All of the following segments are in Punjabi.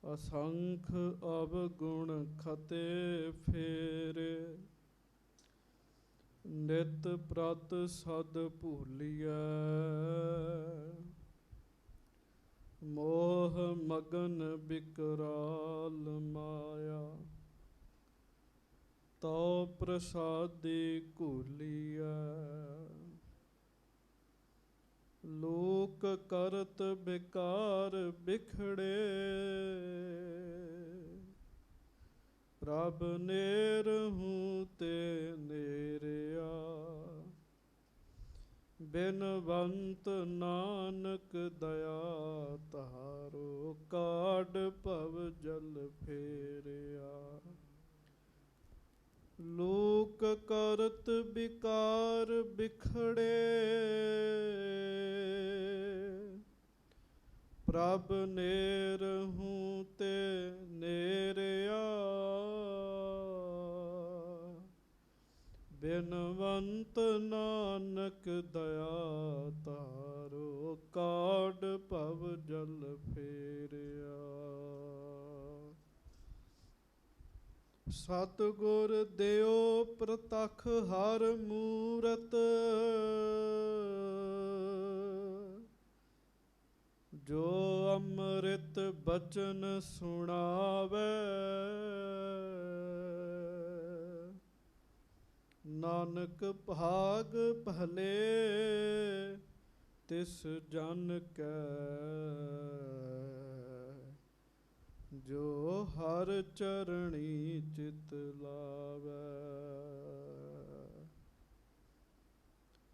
असंख अवगुण खते फेरे, नित प्रत सद भूलिया। मोह मगन बिकराल माया, तो प्रसादी घूलिया। लोक करत बेकार बिखड़े, प्रभ नेरहूं ते नेरिया। बिनवंत नानक दया तारो, काढ़ भव जल फेरिया। लोक करत बिकार बिखड़े, प्रभ नेरहूं ते नेरिया। बिनवंत नानक दया तारो, काढ़ भव जल फेरिया। सतगुर देओ प्रतख हर मूरत, जो अमृत बचन सुनावे। नानक भाग भले तिस जन कै, जो हर चरणी चित लावै।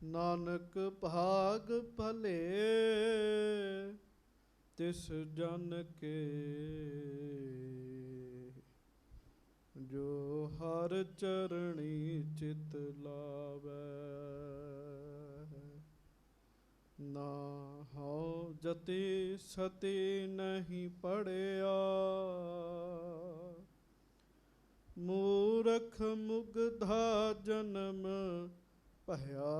नानक भाग भले तिस जन के, जो हर चरणी चित लावै। ना हौ जति सती नहीं पढ़िया, मूरख मुग्धा जन्म भया।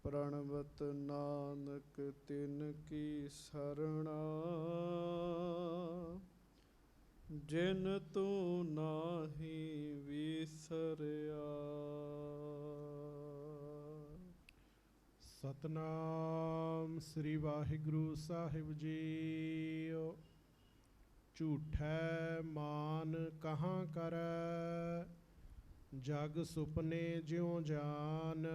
प्रणवत नानक तिन की सरणा, जिन तू नाही विसरिया। सतनाम श्री वाहिगुरु साहिब जी। झूठै मान कहाँ करੈ, जग सुपने ज्यों जान।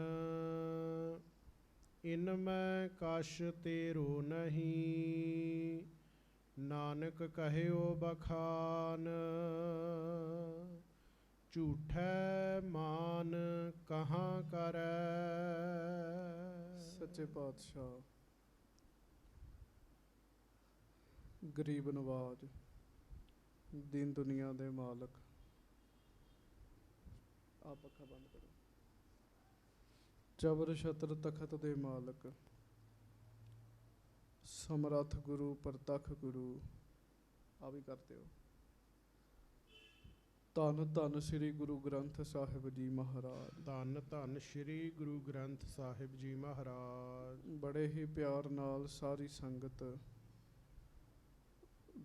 इनमें कछ तेरो नहीं, नानक कहियो बखान। झूठै मान कहाँ करੈ। सच्चे पातशाह गरीब नवाज, दीन दुनिया दे मालक, आप पक्खा बंद करो। जबर छत्र तखत दे मालक, समरथ गुरु प्रतख गुरु, आ भी करते हो। धन धन श्री गुरु ग्रंथ साहिब जी महाराज। धन धन श्री गुरु ग्रंथ साहिब जी महाराज। बड़े ही प्यार नाल सारी संगत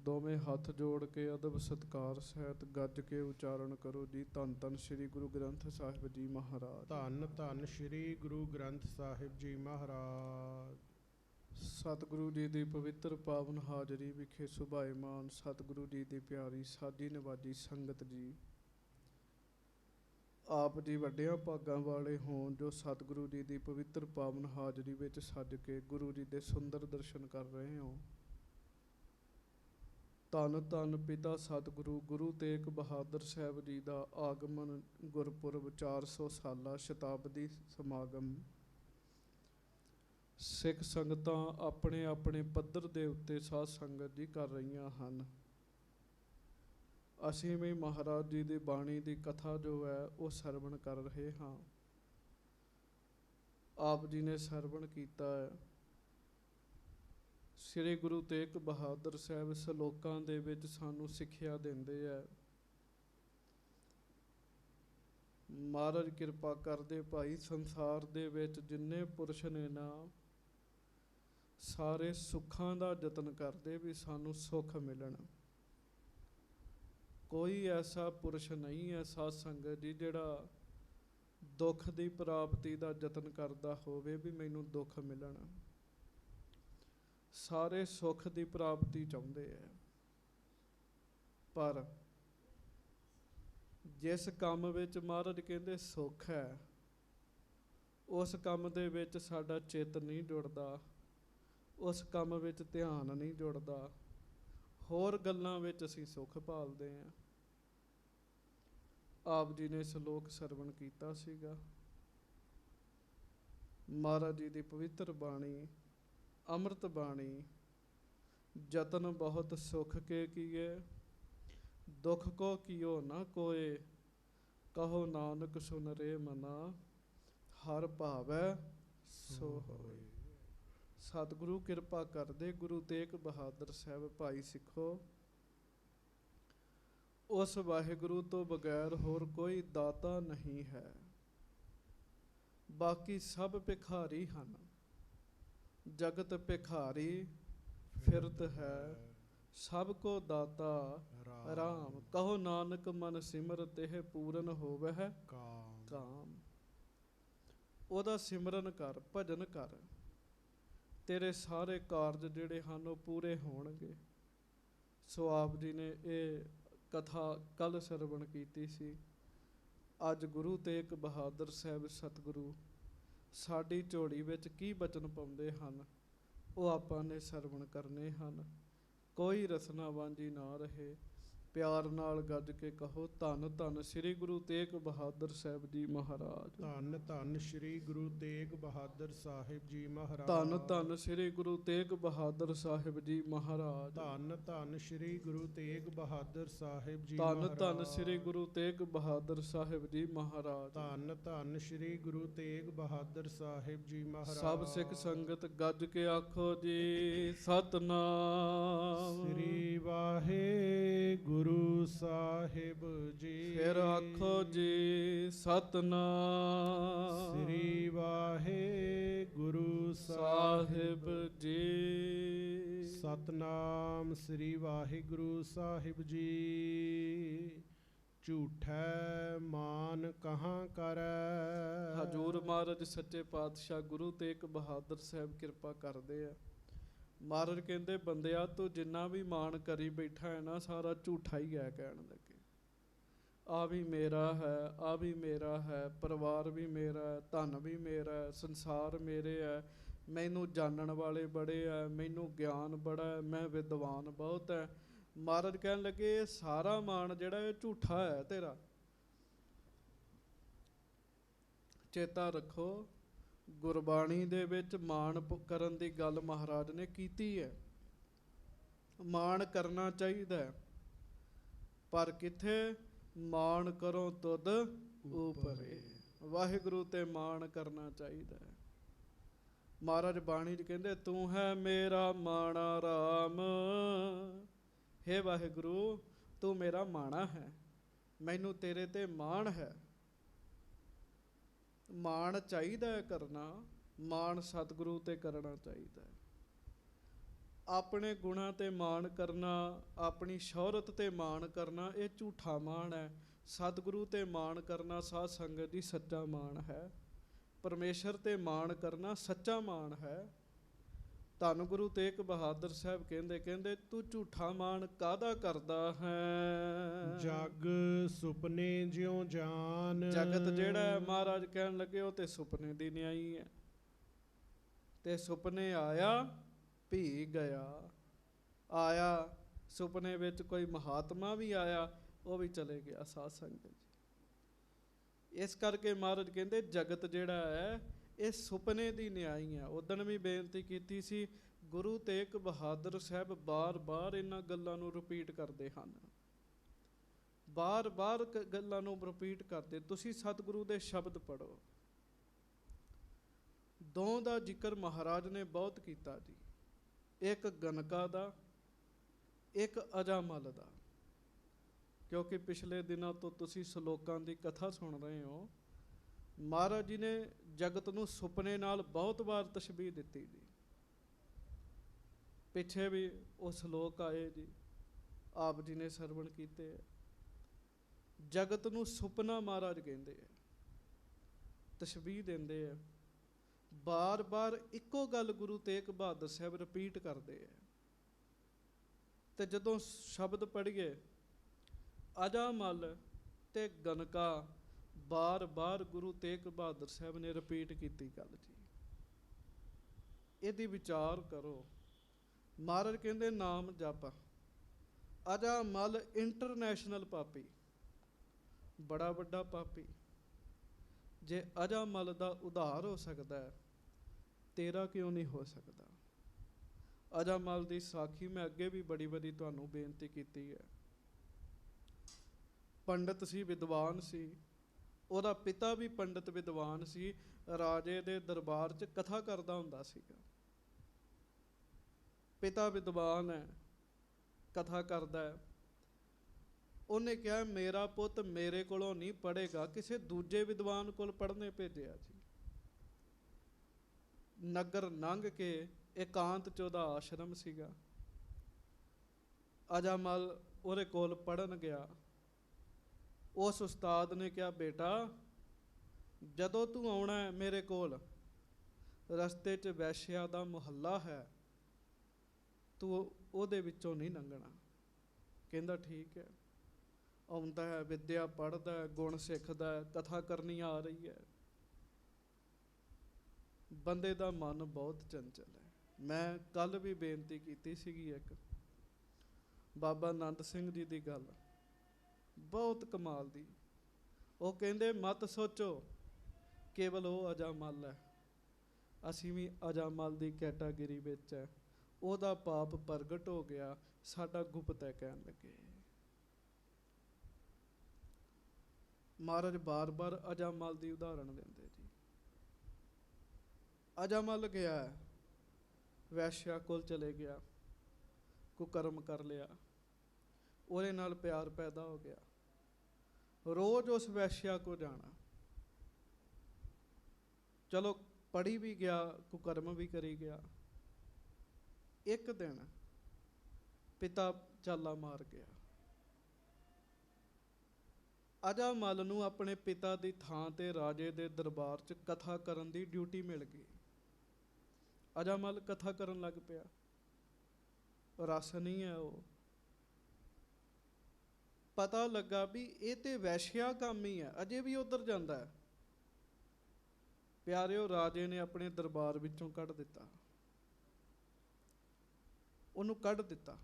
दोवें हथ जोड़ के अदब सत्कार सहित गज के उच्चारण करो जी। धन धन श्री गुरु ग्रंथ साहिब जी महाराज। धन धन श्री गुरु ग्रंथ साहिब जी महाराज। सतगुरु जी की पवित्र पावन हाजरी विखे सुभाईमान सतगुरु जी की प्यारी साजी नवाजी संगत जी, आप जी वड्डियां भागां वाले होण जो सतगुरु जी की पवित्र पावन हाजरी विच सज के गुरु जी के सुंदर दर्शन कर रहे हो। धन धन पिता सतगुरु गुरु तेग बहादुर साहब जी का आगमन गुरपुरब 400 साला शताब्दी समागम। सिख संगतां अपने अपने पद्धर दे उत्ते साध संगत जी कर रही हैं। असीं भी महाराज जी की बाणी की कथा जो है वो सरवण कर रहे हाँ। आप जी ने सरवण किया है। श्री गुरु तेग बहादुर साहब सलोकां दे विच सानू सिक्ख्या देंदे है। महाराज कृपा करदे भाई संसार दे विच जिन्ने पुरुष ने ना ਸਾਰੇ ਸੁੱਖਾਂ ਦਾ ਯਤਨ ਕਰਦੇ ਵੀ ਸਾਨੂੰ ਸੁੱਖ ਮਿਲਣ। ਕੋਈ ਐਸਾ ਪੁਰਸ਼ ਨਹੀਂ ਹੈ ਸਾਧ ਸੰਗਤ ਜੀ ਜਿਹੜਾ ਦੁੱਖ ਦੀ ਪ੍ਰਾਪਤੀ ਦਾ ਯਤਨ ਕਰਦਾ ਹੋਵੇ ਵੀ ਮੈਨੂੰ ਦੁੱਖ ਮਿਲਣ। ਸਾਰੇ ਸੁੱਖ ਦੀ ਪ੍ਰਾਪਤੀ ਚਾਹੁੰਦੇ ਹੈ, ਪਰ ਜਿਸ ਕੰਮ ਵਿੱਚ ਮਹਾਰਾਜ ਕਹਿੰਦੇ ਸੁੱਖ ਹੈ, ਉਸ ਕੰਮ ਦੇ ਵਿੱਚ ਸਾਡਾ ਚਿੱਤ ਨਹੀਂ ਜੁੜਦਾ, ਉਸ ਕੰਮ ਵਿੱਚ ਧਿਆਨ ਨਹੀਂ ਜੁੜਦਾ, ਹੋਰ ਗੱਲਾਂ ਵਿੱਚ ਅਸੀਂ ਸੁੱਖ ਭਾਲਦੇ ਹਾਂ। ਆਪ ਜੀ ਨੇ ਸ਼ਲੋਕ ਸਰਵਣ ਕੀਤਾ ਸੀਗਾ, ਮਹਾਰਾਜ ਜੀ ਦੀ ਪਵਿੱਤਰ ਬਾਣੀ, ਅੰਮ੍ਰਿਤ ਬਾਣੀ। ਯਤਨ ਬਹੁਤ ਸੁਖ ਕੇ ਕੀਏ, ਦੁਖ ਕੋ ਕੀਓ ਨਾ ਕੋਏ, ਕਹੋ ਨਾਨਕ ਸੁਨ ਰੇ ਮਨਾ, ਹਰ ਭਾਵੈ ਸੋ ਹੋਏ। ਸਤਿਗੁਰੂ ਕਿਰਪਾ ਕਰਦੇ, ਗੁਰੂ ਤੇਗ ਬਹਾਦਰ ਸਾਹਿਬ ਭਾਈ ਸਿੱਖੋ, ਉਸ ਵਾਹਿਗੁਰੂ ਤੋਂ ਬਗੈਰ ਹੋਰ ਕੋਈ ਦਾਤਾ ਨਹੀਂ ਹੈ। ਬਾਕੀ ਸਭ ਭਿਖਾਰੀ ਹਨ, ਜਗਤ ਭਿਖਾਰੀ ਫਿਰਤ ਹੈ, ਸਭ ਕੋ ਦਾਤਾ ਰਾਮ। ਕਹੋ ਨਾਨਕ ਮਨ ਸਿਮਰ ਤਿਹ ਪੂਰਨ ਹੋਵਹਿ ਕਾਮ। ਉਹਦਾ ਸਿਮਰਨ ਕਰ, ਭਜਨ ਕਰ, ਤੇਰੇ ਸਾਰੇ ਕਾਰਜ ਜਿਹੜੇ ਹਨ ਉਹ ਪੂਰੇ ਹੋਣਗੇ। ਸੋ ਆਪ ਜੀ ਨੇ ਇਹ ਕਥਾ ਕੱਲ੍ਹ ਸਰਵਣ ਕੀਤੀ ਸੀ। ਅੱਜ ਗੁਰੂ ਤੇਗ ਬਹਾਦਰ ਸਾਹਿਬ ਸਤਿਗੁਰੂ ਸਾਡੀ ਝੋਲੀ ਵਿੱਚ ਕੀ ਬਚਨ ਪਾਉਂਦੇ ਹਨ, ਉਹ ਆਪਾਂ ਨੇ ਸਰਵਣ ਕਰਨੇ ਹਨ। ਕੋਈ ਰਸਨਾ ਵਾਂਝੀ ਨਾ ਰਹੇ। ਪਿਆਰ ਨਾਲ ਗੱਜ ਕੇ ਕਹੋ, ਧੰਨ ਧੰਨ ਸ੍ਰੀ ਗੁਰੂ ਤੇਗ ਬਹਾਦਰ ਸਾਹਿਬ ਜੀ ਮਹਾਰਾਜ। ਧੰਨ ਧੰਨ ਸ੍ਰੀ ਗੁਰੂ ਤੇਗ ਬਹਾਦਰ ਸਾਹਿਬ ਜੀ ਮਹਾਰਾਜ। ਧੰਨ ਧੰਨ ਸ੍ਰੀ ਗੁਰੂ ਤੇਗ ਬਹਾਦਰ ਸਾਹਿਬ ਜੀ ਮਹਾਰਾਜ। ਧੰਨ ਧੰਨ ਸ੍ਰੀ ਗੁਰੂ ਤੇਗ ਬਹਾਦਰ ਸਾਹਿਬ ਜੀ ਧੰਨ ਮਹਾਰਾਜ। ਧੰਨ ਸ੍ਰੀ ਗੁਰੂ ਤੇਗ ਬਹਾਦਰ ਸਾਹਿਬ ਜੀ ਮਹਾਰਾਜ। ਧੰਨ ਧੰਨ ਸ੍ਰੀ ਗੁਰੂ ਤੇਗ ਬਹਾਦਰ ਸਾਹਿਬ ਜੀ ਮਹਾਰਾਜ। ਸਭ ਸਿੱਖ ਸੰਗਤ ਗੱਜ ਕੇ ਆਖੋ ਜੀ ਸਤਨਾਮ ਸ੍ਰੀ ਵਾਹਿਗੁਰੂ ਸਾਹਿਬ ਜੀ। ਫਿਰ ਆਖੋ ਜੀ ਸਤਨਾਮ ਸ੍ਰੀ ਵਾਹਿਗੁਰੂ ਸਾਹਿਬ ਜੀ। ਸਤਨਾਮ ਸ੍ਰੀ ਵਾਹਿਗੁਰੂ ਸਾਹਿਬ ਜੀ। ਝੂਠੈ ਮਾਨ ਕਹਾਂ ਕਰੈ। ਹਜੂਰ ਮਹਾਰਾਜ ਸੱਚੇ ਪਾਤਸ਼ਾਹ ਗੁਰੂ ਤੇਗ ਬਹਾਦਰ ਸਾਹਿਬ ਕਿਰਪਾ ਕਰਦੇ ਆ। ਮਹਾਰਾਜ ਕਹਿੰਦੇ, ਬੰਦਿਆ ਤੂੰ ਜਿੰਨਾ ਵੀ ਮਾਣ ਕਰੀ ਬੈਠਾ ਹੈ ਨਾ, ਸਾਰਾ ਝੂਠਾ ਹੀ ਹੈ। ਕਹਿਣ ਲੱਗੇ, ਆ ਵੀ ਮੇਰਾ ਹੈ, ਆ ਵੀ ਮੇਰਾ ਹੈ, ਪਰਿਵਾਰ ਵੀ ਮੇਰਾ ਹੈ, ਧਨ ਵੀ ਮੇਰਾ ਹੈ, ਸੰਸਾਰ ਮੇਰੇ ਹੈ, ਮੈਨੂੰ ਜਾਣਨ ਵਾਲੇ ਬੜੇ ਹੈ, ਮੈਨੂੰ ਗਿਆਨ ਬੜਾ ਹੈ, ਮੈਂ ਵਿਦਵਾਨ ਬਹੁਤ ਹੈ। ਮਹਾਰਾਜ ਕਹਿਣ ਲੱਗੇ, ਇਹ ਸਾਰਾ ਮਾਣ ਜਿਹੜਾ ਇਹ ਝੂਠਾ ਹੈ ਤੇਰਾ। ਚੇਤਾ ਰੱਖੋ, ਗੁਰਬਾਣੀ ਦੇ ਵਿੱਚ ਮਾਣ ਕਰਨ ਦੀ ਗੱਲ ਮਹਾਰਾਜ ਨੇ ਕੀਤੀ ਹੈ। ਮਾਣ ਕਰਨਾ ਚਾਹੀਦਾ ਹੈ, ਪਰ ਕਿੱਥੇ? ਮਾਣ ਕਰੋ ਤੁਧ ਉਪਰੇ। ਵਾਹਿਗੁਰੂ ਤੇ ਮਾਣ ਕਰਨਾ ਚਾਹੀਦਾ ਹੈ। ਮਹਾਰਾਜ ਬਾਣੀ 'ਚ ਕਹਿੰਦੇ, ਤੂੰ ਹੈ ਮੇਰਾ ਮਾਣਾ ਰਾਮ। ਹੇ ਵਾਹਿਗੁਰੂ, ਤੂੰ ਮੇਰਾ ਮਾਣਾ ਹੈ, ਮੈਨੂੰ ਤੇਰੇ ਤੇ ਮਾਣ ਹੈ। ਮਾਣ ਚਾਹੀਦਾ ਹੈ ਕਰਨਾ, ਮਾਣ ਸਤਿਗੁਰੂ ਤੇ ਕਰਨਾ ਚਾਹੀਦਾ ਹੈ। ਆਪਣੇ ਗੁਣਾਂ ਤੇ ਮਾਣ ਕਰਨਾ, ਆਪਣੀ ਸ਼ੌਹਰਤ ਤੇ ਮਾਣ ਕਰਨਾ, ਇਹ ਝੂਠਾ ਮਾਣ ਹੈ। ਸਤਿਗੁਰੂ ਤੇ ਮਾਣ ਕਰਨਾ ਸਾਧ ਸੰਗਤ ਦੀ ਸੱਚਾ ਮਾਣ ਹੈ। ਪਰਮੇਸ਼ਰ ਤੇ ਮਾਣ ਕਰਨਾ ਸੱਚਾ ਮਾਣ ਹੈ। ਧੰਨ ਗੁਰੂ ਤੇਗ ਬਹਾਦਰ ਸਾਹਿਬ ਕਹਿੰਦੇ ਤੂੰ ਝੂਠਾ ਮਾਣ ਕਾਹਦਾ ਕਰਦਾ ਹੈ? ਜਗ ਸੁਪਨੇ ਜਿਉ ਜਾਨ। ਜਗਤ ਜਿਹੜਾ ਮਹਾਰਾਜ ਕਹਿਣ ਲੱਗੇ, ਉਹ ਤੇ ਸੁਪਨੇ ਦੀ ਨਿਆਈ ਹੈ। ਤੇ ਸੁਪਨੇ ਆਇਆ ਭੀ ਗਿਆ। ਆਇਆ ਸੁਪਨੇ ਵਿੱਚ ਕੋਈ ਮਹਾਤਮਾ ਵੀ ਆਇਆ, ਉਹ ਵੀ ਚਲੇ ਗਿਆ ਸਾਧ ਸੰਗਤ ਜੀ। ਇਸ ਕਰਕੇ ਮਹਾਰਾਜ ਕਹਿੰਦੇ ਜਗਤ ਜਿਹੜਾ ਹੈ ਇਹ ਸੁਪਨੇ ਦੀ ਨਿਆਈ ਹੈ। ਉਦਣ ਵੀ ਬੇਨਤੀ ਕੀਤੀ ਸੀ, ਗੁਰੂ ਤੇਗ ਬਹਾਦਰ ਸਾਹਿਬ ਬਾਰ-ਬਾਰ ਇਹਨਾਂ ਗੱਲਾਂ ਨੂੰ ਰਿਪੀਟ ਕਰਦੇ ਹਨ। ਬਾਰ-ਬਾਰ ਗੱਲਾਂ ਨੂੰ ਰਿਪੀਟ ਕਰਦੇ। ਤੁਸੀਂ ਸਤਿਗੁਰੂ ਦੇ ਸ਼ਬਦ ਪੜ੍ਹੋ। ਦੋ ਦਾ ਜ਼ਿਕਰ ਮਹਾਰਾਜ ਨੇ ਬਹੁਤ ਕੀਤਾ ਜੀ, ਇੱਕ ਗਨਕਾ ਦਾ, ਇੱਕ ਅਜਾਮਲ ਦਾ। ਕਿਉਂਕਿ ਪਿਛਲੇ ਦਿਨਾਂ ਤੋਂ ਤੁਸੀਂ ਸ਼ਲੋਕਾਂ ਦੀ ਕਥਾ ਸੁਣ ਰਹੇ ਹੋ। ਮਹਾਰਾਜ ਜੀ ਨੇ ਜਗਤ ਨੂੰ ਸੁਪਨੇ ਨਾਲ ਬਹੁਤ ਵਾਰ ਤਸ਼ਬੀਹ ਦਿੱਤੀ ਜੀ। ਪਿੱਛੇ ਵੀ ਉਹ ਸ਼ਲੋਕ ਆਏ ਜੀ, ਆਪ ਜੀ ਨੇ ਸਰਵਣ ਕੀਤੇ ਹੈ। ਜਗਤ ਨੂੰ ਸੁਪਨਾ ਮਹਾਰਾਜ ਕਹਿੰਦੇ ਆ, ਤਸ਼ਬੀਹ ਦਿੰਦੇ ਆ। ਬਾਰ-ਬਾਰ ਇੱਕੋ ਗੱਲ ਗੁਰੂ ਤੇਗ ਬਹਾਦਰ ਸਾਹਿਬ ਰਿਪੀਟ ਕਰਦੇ ਆ। ਤੇ ਜਦੋਂ ਸ਼ਬਦ ਪੜ੍ਹੀਏ ਅਜਾ ਮਲ ਤੇ ਗਨਕਾ, ਬਾਰ-ਬਾਰ ਗੁਰੂ ਤੇਗ ਬਹਾਦਰ ਸਾਹਿਬ ਨੇ ਰਿਪੀਟ ਕੀਤੀ ਗੱਲ ਜੀ। ਇਹਦੀ ਵਿਚਾਰ ਕਰੋ। ਮਹਾਰਾਜ ਕਹਿੰਦੇ ਨਾਮ ਜਪ। ਅਜਾ ਮਲ ਇੰਟਰਨੈਸ਼ਨਲ ਪਾਪੀ, ਬੜਾ ਵੱਡਾ ਪਾਪੀ। ਜੇ ਅਜਾ ਮਲ ਦਾ ਉਧਾਰ ਹੋ ਸਕਦਾ ਹੈ, ਤੇਰਾ ਕਿਉਂ ਨਹੀਂ ਹੋ ਸਕਦਾ? ਅਜਾ ਮਲ ਦੀ ਸਾਖੀ ਮੈਂ ਅੱਗੇ ਵੀ ਬੜੀ ਵਾਰੀ ਤੁਹਾਨੂੰ ਬੇਨਤੀ ਕੀਤੀ ਹੈ। ਪੰਡਤ ਸੀ, ਵਿਦਵਾਨ ਸੀ, ਉਹਦਾ ਪਿਤਾ ਵੀ ਪੰਡਤ ਵਿਦਵਾਨ ਸੀ, ਰਾਜੇ ਦੇ ਦਰਬਾਰ 'ਚ ਕਥਾ ਕਰਦਾ ਹੁੰਦਾ ਸੀਗਾ। ਪਿਤਾ ਵਿਦਵਾਨ ਹੈ, ਕਥਾ ਕਰਦਾ ਹੈ। ਉਹਨੇ ਕਿਹਾ ਮੇਰਾ ਪੁੱਤ ਮੇਰੇ ਕੋਲੋਂ ਨਹੀਂ ਪੜ੍ਹੇਗਾ, ਕਿਸੇ ਦੂਜੇ ਵਿਦਵਾਨ ਕੋਲ ਪੜ੍ਹਨੇ ਭੇਜਿਆ ਜੀ। ਨਗਰ ਲੰਘ ਕੇ ਇਕਾਂਤ 'ਚ ਉਹਦਾ ਆਸ਼ਰਮ ਸੀਗਾ। ਅਜਾਮਲ ਉਹਦੇ ਕੋਲ ਪੜ੍ਹਨ ਗਿਆ। ਉਸ ਉਸਤਾਦ ਨੇ ਕਿਹਾ ਬੇਟਾ ਜਦੋਂ ਤੂੰ ਆਉਣਾ ਹੈ ਮੇਰੇ ਕੋਲ, ਰਸਤੇ 'ਚ ਵੈਸ਼ਿਆ ਦਾ ਮੁਹੱਲਾ ਹੈ, ਤੂੰ ਉਹਦੇ ਵਿੱਚੋਂ ਨਹੀਂ ਲੰਘਣਾ। ਕਹਿੰਦਾ ਠੀਕ ਹੈ। ਆਉਂਦਾ ਹੈ, ਵਿੱਦਿਆ ਪੜ੍ਹਦਾ ਹੈ, ਗੁਣ ਸਿੱਖਦਾ ਹੈ, ਕਥਾ ਕਰਨੀ ਆ ਰਹੀ ਹੈ। ਬੰਦੇ ਦਾ ਮਨ ਬਹੁਤ ਚੰਚਲ ਹੈ। ਮੈਂ ਕੱਲ੍ਹ ਵੀ ਬੇਨਤੀ ਕੀਤੀ ਸੀਗੀ ਇੱਕ ਬਾਬਾ ਆਨੰਦ ਸਿੰਘ ਜੀ ਦੀ ਗੱਲ, ਬਹੁਤ ਕਮਾਲ ਦੀ। ਉਹ ਕਹਿੰਦੇ ਮਤ ਸੋਚੋ ਕੇਵਲ ਉਹ ਅਜਾਮਲ ਹੈ, ਅਸੀਂ ਵੀ ਅਜਾਮਲ ਦੀ ਕੈਟਾਗਰੀ ਵਿੱਚ ਹੈ। ਉਹਦਾ ਪਾਪ ਪ੍ਰਗਟ ਹੋ ਗਿਆ, ਸਾਡਾ ਗੁਪਤ ਹੈ ਕਹਿਣ ਲੱਗੇ। ਮਹਾਰਾਜ ਬਾਰ-ਬਾਰ ਅਜਾਮਲ ਦੀ ਉਦਾਹਰਣ ਦਿੰਦੇ ਜੀ। ਅਜਾਮਲ ਗਿਆ, ਵੈਸ਼ਿਆ ਕੋਲ ਚਲੇ ਗਿਆ, ਕੁਕਰਮ ਕਰ ਲਿਆ, ਉਹਦੇ ਨਾਲ ਪਿਆਰ ਪੈਦਾ ਹੋ ਗਿਆ। ਰੋਜ਼ ਉਸ ਵੈਸ਼ਿਆ ਕੋ ਜਾਣਾ, ਚਲੋ ਪੜ੍ਹੀ ਵੀ ਗਿਆ, ਕੁਕਰਮ ਵੀ ਕਰੀ ਗਿਆ। ਇੱਕ ਦਿਨ ਪਿਤਾ ਚਾਲਾ ਮਾਰ ਗਿਆ। ਅਜਾਮਲ ਨੂੰ ਆਪਣੇ ਪਿਤਾ ਦੀ ਥਾਂ ਤੇ ਰਾਜੇ ਦੇ ਦਰਬਾਰ 'ਚ ਕਥਾ ਕਰਨ ਦੀ ਡਿਊਟੀ ਮਿਲ ਗਈ। ਅਜਾਮਲ ਕਥਾ ਕਰਨ ਲੱਗ ਪਿਆ। ਰਸ ਨਹੀਂ ਹੈ ਉਹ। ਪਤਾ ਲੱਗਾ ਵੀ ਇਹ ਤੇ ਵੈਸ਼ਿਆ ਕੰਮ ਹੀ ਹੈ, ਅਜੇ ਵੀ ਉੱਧਰ ਜਾਂਦਾ ਹੈ। ਪਿਆਰਿਓ, ਰਾਜੇ ਨੇ ਆਪਣੇ ਦਰਬਾਰ ਵਿੱਚੋਂ ਕੱਢ ਦਿੱਤਾ, ਉਹਨੂੰ ਕੱਢ ਦਿੱਤਾ।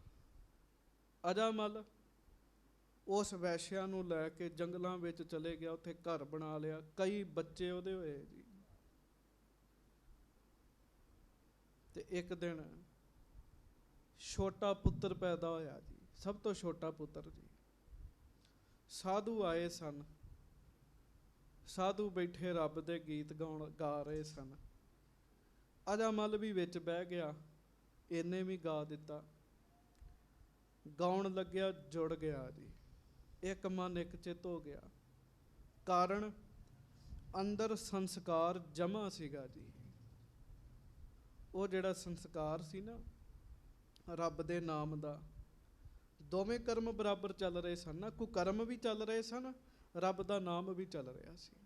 ਅਜਾਮਲ ਉਸ ਵੈਸ਼ਿਆ ਨੂੰ ਲੈ ਕੇ ਜੰਗਲਾਂ ਵਿੱਚ ਚਲੇ ਗਿਆ, ਉੱਥੇ ਘਰ ਬਣਾ ਲਿਆ, ਕਈ ਬੱਚੇ ਉਹਦੇ ਹੋਏ ਜੀ। ਤੇ ਇੱਕ ਦਿਨ ਛੋਟਾ ਪੁੱਤਰ ਪੈਦਾ ਹੋਇਆ ਜੀ, ਸਭ ਤੋਂ ਛੋਟਾ ਪੁੱਤਰ ਜੀ। ਸਾਧੂ ਆਏ ਸਨ, ਸਾਧੂ ਬੈਠੇ ਰੱਬ ਦੇ ਗੀਤ ਗਾ ਰਹੇ ਸਨ। ਅਜਾਮਲ ਵੀ ਵਿੱਚ ਬਹਿ ਗਿਆ, ਇਹਨੇ ਵੀ ਗਾ ਦਿੱਤਾ। ਗਾਉਣ ਲੱਗਿਆ, ਜੁੜ ਗਿਆ ਜੀ, ਇੱਕ ਮਨ ਇੱਕ ਚਿੱਤ ਹੋ ਗਿਆ। ਕਾਰਨ ਅੰਦਰ ਸੰਸਕਾਰ ਜਮਾ ਸੀਗਾ ਜੀ। ਉਹ ਜਿਹੜਾ ਸੰਸਕਾਰ ਸੀ ਨਾ ਰੱਬ ਦੇ ਨਾਮ ਦਾ, ਦੋਵੇਂ ਕਰਮ ਬਰਾਬਰ ਚੱਲ ਰਹੇ ਸਨ ਨਾ, ਕੁਕਰਮ ਵੀ ਚੱਲ ਰਹੇ ਸਨ, ਰੱਬ ਦਾ ਨਾਮ ਵੀ ਚੱਲ ਰਿਹਾ ਸੀ।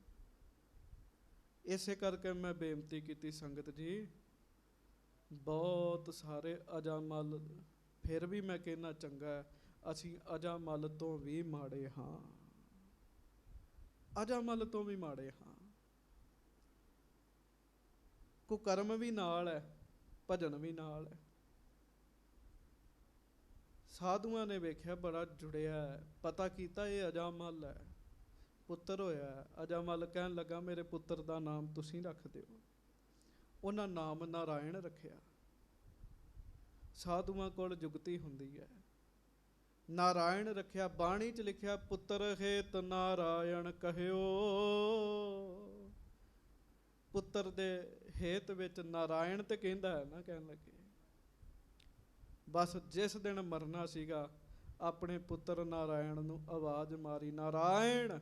ਇਸੇ ਕਰਕੇ ਮੈਂ ਬੇਨਤੀ ਕੀਤੀ ਸੰਗਤ ਜੀ, ਬਹੁਤ ਸਾਰੇ ਅਜਾਮਲ, ਫਿਰ ਵੀ ਮੈਂ ਕਹਿਣਾ ਚੰਗਾ ਹੈ ਅਸੀਂ ਅਜਾਮਲ ਤੋਂ ਵੀ ਮਾੜੇ ਹਾਂ, ਅਜਾਮਲ ਤੋਂ ਵੀ ਮਾੜੇ ਹਾਂ। ਕੁਕਰਮ ਵੀ ਨਾਲ ਹੈ, ਭਜਨ ਵੀ ਨਾਲ ਹੈ। ਸਾਧੂਆਂ ਨੇ ਵੇਖਿਆ ਬੜਾ ਜੁੜਿਆ ਹੈ, ਪਤਾ ਕੀਤਾ ਇਹ ਅਜਾਮਲ ਹੈ, ਪੁੱਤਰ ਹੋਇਆ ਹੈ। ਅਜਾਮਲ ਕਹਿਣ ਲੱਗਾ ਮੇਰੇ ਪੁੱਤਰ ਦਾ ਨਾਮ ਤੁਸੀਂ ਰੱਖ ਦਿਓ। ਉਹਨਾਂ ਨਾਮ ਨਾਰਾਇਣ ਰੱਖਿਆ। ਸਾਧੂਆਂ ਕੋਲ ਜੁਗਤੀ ਹੁੰਦੀ ਹੈ, ਨਾਰਾਇਣ ਰੱਖਿਆ। ਬਾਣੀ 'ਚ ਲਿਖਿਆ ਪੁੱਤਰ ਹੇਤ ਨਾਰਾਇਣ ਕਹਿਓ। ਪੁੱਤਰ ਦੇ ਹੇਤ ਵਿੱਚ ਨਾਰਾਇਣ ਤੇ ਕਹਿੰਦਾ ਹੈ ਨਾ, ਕਹਿਣ ਲੱਗੇ। ਬਸ ਜਿਸ ਦਿਨ ਮਰਨਾ ਸੀਗਾ, ਆਪਣੇ ਪੁੱਤਰ ਨਾਰਾਇਣ ਨੂੰ ਆਵਾਜ਼ ਮਾਰੀ, ਨਾਰਾਇਣ।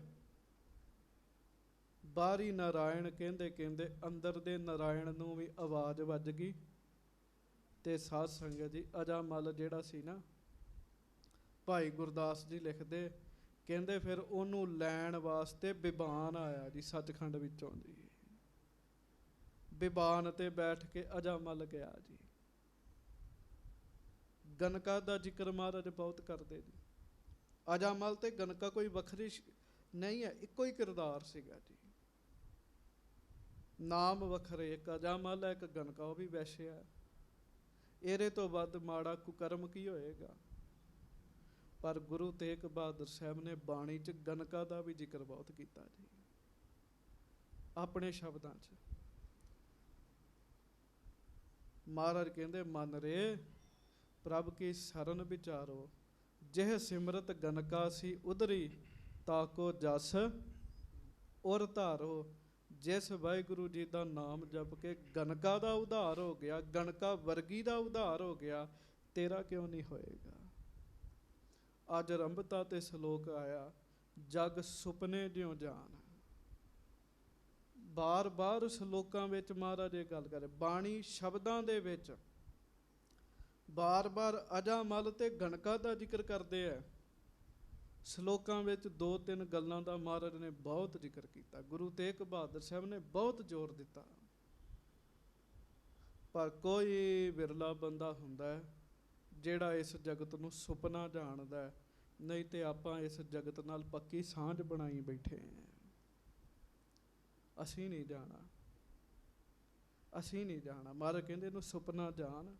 ਬਾਹਰੀ ਨਾਰਾਇਣ ਕਹਿੰਦੇ ਕਹਿੰਦੇ ਅੰਦਰ ਦੇ ਨਾਰਾਇਣ ਨੂੰ ਵੀ ਆਵਾਜ਼ ਵੱਜ ਗਈ, ਤੇ ਸਾਧ ਸੰਗਤ ਜੀ ਅਜਾਮਲ ਜਿਹੜਾ ਸੀ ਨਾ, ਭਾਈ ਗੁਰਦਾਸ ਜੀ ਲਿਖਦੇ, ਕਹਿੰਦੇ ਫਿਰ ਉਹਨੂੰ ਲੈਣ ਵਾਸਤੇ ਬਿਬਾਨ ਆਇਆ ਜੀ ਸੱਚਖੰਡ ਵਿੱਚੋਂ ਜੀ। ਬਿਬਾਨ ਤੇ ਬੈਠ ਕੇ ਅਜਾਮਲ ਗਿਆ ਜੀ। ਗਨਕਾ ਦਾ ਜ਼ਿਕਰ ਮਹਾਰਾਜ ਬਹੁਤ ਕਰਦੇ ਜੀ। ਅਜਾਮਲ ਤੇ ਗਨਕਾ ਕੋਈ ਵੱਖਰੀ ਨਹੀਂ ਹੈ, ਇੱਕੋ ਹੀ ਕਿਰਦਾਰ ਸੀਗਾ ਜੀ। ਨਾਮ ਵੱਖਰੇ, ਇੱਕ ਅਜਾਮਲ ਹੈ, ਇੱਕ ਗਨਕਾ, ਉਹ ਵੀ ਵੈਸ਼ਿਆ ਹੈ। ਇਹਦੇ ਤੋਂ ਵੱਧ ਮਾੜਾ ਕੁਕਰਮ ਕੀ ਹੋਏਗਾ। ਪਰ ਗੁਰੂ ਤੇਗ ਬਹਾਦਰ ਸਾਹਿਬ ਨੇ ਬਾਣੀ 'ਚ ਗਨਕਾ ਦਾ ਵੀ ਜ਼ਿਕਰ ਬਹੁਤ ਕੀਤਾ ਜੀ, ਆਪਣੇ ਸ਼ਬਦਾਂ 'ਚ। ਮਹਾਰਾਜ ਕਹਿੰਦੇ, ਮਨ ਰੇ ਪ੍ਰਭ ਕੀ ਸਰਨ ਵਿਚਾਰੋ, ਜਿਹ ਸਿਮਰਤ ਗਨਕਾ ਸੀ ਉਧਰੀ, ਤਾਕੋ ਜਸ ਔਰ ਧਾਰੋ। ਜਿਸ ਵਾਹਿਗੁਰੂ ਜੀ ਦਾ ਨਾਮ ਜਪ ਕੇ ਗਨਕਾ ਦਾ ਉਧਾਰ ਹੋ ਗਿਆ, ਗਨਕਾ ਵਰਗੀ ਦਾ ਉਧਾਰ ਹੋ ਗਿਆ, ਤੇਰਾ ਕਿਉਂ ਨਹੀਂ ਹੋਏਗਾ। ਅੱਜ ਰੰਭਤਾ ਤੇ ਸ਼ਲੋਕ ਆਇਆ, ਜਗ ਸੁਪਨੇ ਜਿਉ ਜਾਨ। ਬਾਰ ਬਾਰ ਸ਼ਲੋਕਾਂ ਵਿੱਚ ਮਹਾਰਾਜ ਇਹ ਗੱਲ ਕਰੇ, ਬਾਣੀ ਸ਼ਬਦਾਂ ਦੇ ਵਿੱਚ ਬਾਰ ਬਾਰ ਅਜਾਮਲ ਤੇ ਗਨਕਾ ਦਾ ਜ਼ਿਕਰ ਕਰਦੇ ਆ। ਸ਼ਲੋਕਾਂ ਵਿੱਚ 2-3 ਗੱਲਾਂ ਦਾ ਮਹਾਰਾਜ ਨੇ ਬਹੁਤ ਜ਼ਿਕਰ ਕੀਤਾ, ਗੁਰੂ ਤੇਗ ਬਹਾਦਰ ਸਾਹਿਬ ਨੇ ਬਹੁਤ ਜ਼ੋਰ ਦਿੱਤਾ। ਪਰ ਕੋਈ ਵਿਰਲਾ ਬੰਦਾ ਹੁੰਦਾ ਹੈ ਜਿਹੜਾ ਇਸ ਜਗਤ ਨੂੰ ਸੁਪਨਾ ਜਾਣਦਾ ਹੈ, ਨਹੀਂ ਤੇ ਆਪਾਂ ਇਸ ਜਗਤ ਨਾਲ ਪੱਕੀ ਸਾਂਝ ਬਣਾਈ ਬੈਠੇ ਹਾਂ। ਅਸੀਂ ਨਹੀਂ ਜਾਣਾ, ਅਸੀਂ ਨਹੀਂ ਜਾਣਾ। ਮਹਾਰਾਜ ਕਹਿੰਦੇ ਇਹਨੂੰ ਸੁਪਨਾ ਜਾਣ।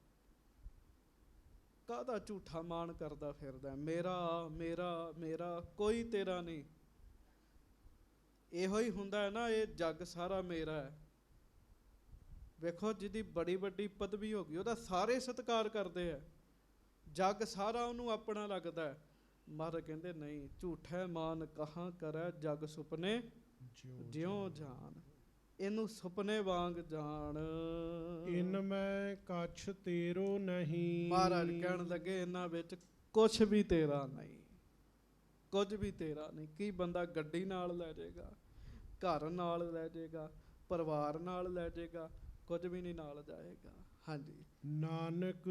ਕਾਹਦਾ ਝੂਠਾ ਮਾਣ ਕਰਦਾ ਫਿਰਦਾ, ਮੇਰਾ ਮੇਰਾ ਮੇਰਾ, ਕੋਈ ਤੇਰਾ ਨਹੀਂ। ਇਹੋ ਹੀ ਹੁੰਦਾ ਹੈ ਨਾ, ਇਹ ਜੱਗ ਸਾਰਾ ਮੇਰਾ ਹੈ। ਵੇਖੋ ਜਿਹਦੀ ਬੜੀ ਵੱਡੀ ਪਦਵੀ ਹੋ ਗਈ, ਉਹਦਾ ਸਾਰੇ ਸਤਿਕਾਰ ਕਰਦੇ ਆ, ਜੱਗ ਸਾਰਾ ਉਹਨੂੰ ਆਪਣਾ ਲੱਗਦਾ ਹੈ। ਮਹਾਰਾਜ ਕਹਿੰਦੇ ਨਹੀਂ, ਝੂਠਾ ਮਾਨ ਕਹਾਂ ਕਰੈ, ਜਗ ਸੁਪਨੇ ਜਿਉ ਜਾਨ। ਇਹਨੂੰ ਸੁਪਨੇ ਵਾਂਗ ਜਾਣ। ਇਨ ਮੈਂ ਕਛ ਤੇਰੋ ਨਹੀਂ। ਮਹਾਰਾਜ ਕਹਿਣ ਲੱਗੇ, ਇਹਨਾਂ ਵਿੱਚ ਕੁਛ ਵੀ ਤੇਰਾ ਨਹੀਂ, ਕੁਝ ਵੀ ਤੇਰਾ ਨਹੀਂ। ਕੀ ਬੰਦਾ ਗੱਡੀ ਨਾਲ ਲੈ ਜਾਏਗਾ, ਘਰ ਨਾਲ ਲੈ ਜਾਏਗਾ, ਪਰਿਵਾਰ ਨਾਲ ਲੈ ਜਾਏਗਾ, ਕੁਝ ਵੀ ਨਹੀਂ ਨਾਲ ਜਾਏਗਾ। ਹਾਂਜੀ, ਨਾਨਕ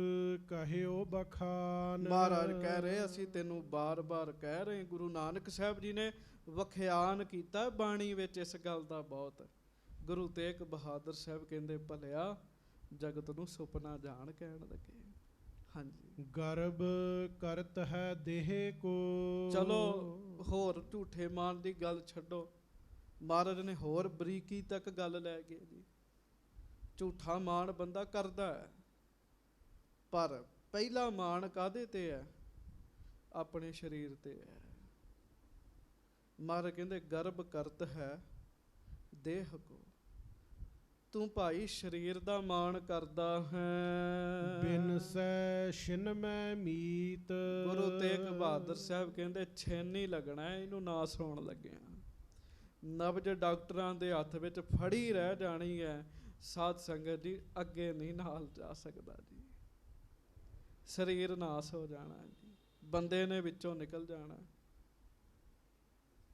ਕਹਿਓ ਬਖਾਨ। ਮਹਾਰਾਜ ਕਹਿ ਰਹੇ, ਅਸੀਂ ਤੈਨੂੰ ਬਾਰ-ਬਾਰ ਕਹਿ ਰਹੇ। ਗੁਰੂ ਨਾਨਕ ਸਾਹਿਬ ਜੀ ਨੇ ਵਖਿਆਨ ਕੀਤਾ ਬਾਣੀ ਵਿੱਚ ਇਸ ਗੱਲ ਦਾ ਬਹੁਤ। ਗੁਰੂ ਤੇਗ ਬਹਾਦਰ ਸਾਹਿਬ ਕਹਿੰਦੇ, ਭਲਿਆ ਜਗਤ ਨੂੰ ਸੁਪਨਾ ਜਾਣ ਕਹਿਣ ਲੱਗੇ। ਹਾਂਜੀ, ਗਰਬ ਕਰਤ ਹੈ ਦੇਹ ਕੋ। ਚਲੋ ਹੋਰ ਝੂਠੇ ਮਾਨ ਦੀ ਗੱਲ ਛੱਡੋ, ਮਹਾਰਾਜ ਨੇ ਹੋਰ ਬਰੀਕੀ ਤੱਕ ਗੱਲ ਲੈ ਗਏ ਜੀ। ਝੂਠਾ ਮਾਣ ਬੰਦਾ ਕਰਦਾ ਹੈ, ਪਰ ਪਹਿਲਾ ਮਾਣ ਕਾਹਦੇ ਤੇ ਹੈ, ਆਪਣੇ ਸਰੀਰ ਤੇ ਹੈ। ਮਹਾਰਾਜ ਕਹਿੰਦੇ, ਗਰਬ ਕਰਤ ਹੈ ਦੇਹ ਕੋ। ਤੂੰ ਭਾਈ ਸਰੀਰ ਦਾ ਮਾਣ ਕਰਦਾ ਹੈ। ਬਿਨ ਸੈ ਛਿਨ ਮੈਂ ਮੀਤ। ਗੁਰੂ ਤੇਗ ਬਹਾਦਰ ਸਾਹਿਬ ਕਹਿੰਦੇ, ਛਿਨ ਹੀ ਲੱਗਣਾ, ਇਹਨੂੰ ਨਾ ਸੌਣ ਲੱਗਿਆ। ਨਬਜ ਡਾਕਟਰਾਂ ਦੇ ਹੱਥ ਵਿੱਚ ਫੜੀ ਰਹਿ ਜਾਣੀ ਹੈ। ਸਾਧ ਸੰਗਤ ਜੀ, ਅੱਗੇ ਨਹੀਂ ਨਾਲ ਜਾ ਸਕਦਾ ਜੀ। ਸਰੀਰ ਨਾਸ ਹੋ ਜਾਣਾ ਜੀ, ਬੰਦੇ ਨੇ ਵਿੱਚੋਂ ਨਿਕਲ ਜਾਣਾ।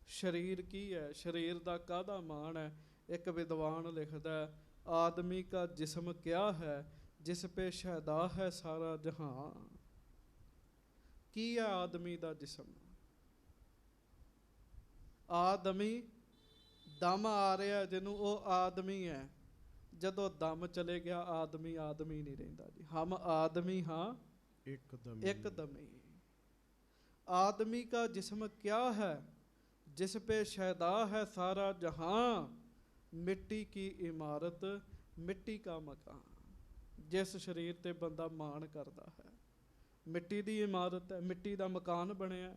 ਸਰੀਰ ਕੀ ਹੈ, ਸਰੀਰ ਦਾ ਕਾਹਦਾ ਮਾਣ ਹੈ। ਇੱਕ ਵਿਦਵਾਨ ਲਿਖਦਾ, ਆਦਮੀ ਕਾ ਜਿਸਮ ਕਿਆ ਹੈ, ਜਿਸ ਪੇ ਸ਼ੈਦਾ ਹੈ ਸਾਰਾ ਜਹਾਂ। ਕੀ ਹੈ ਆਦਮੀ ਦਾ ਜਿਸਮ? ਆਦਮੀ ਦਮ ਆ ਰਿਹਾ ਜਿਹਨੂੰ, ਉਹ ਆਦਮੀ ਹੈ। ਜਦੋਂ ਦਮ ਚਲੇ ਗਿਆ, ਆਦਮੀ ਆਦਮੀ ਨਹੀਂ ਰਹਿੰਦਾ ਜੀ। ਹਮ ਆਦਮੀ ਹਾਂ एकदम आदमी का जिस्म क्या है, जिस पे शैदा है सारा जहां। मिट्टी की इमारत, मिट्टी का मकान। जिस शरीर ते बंदा मान करता है, मिट्टी दी इमारत है, मिट्टी दा मकान बनिया।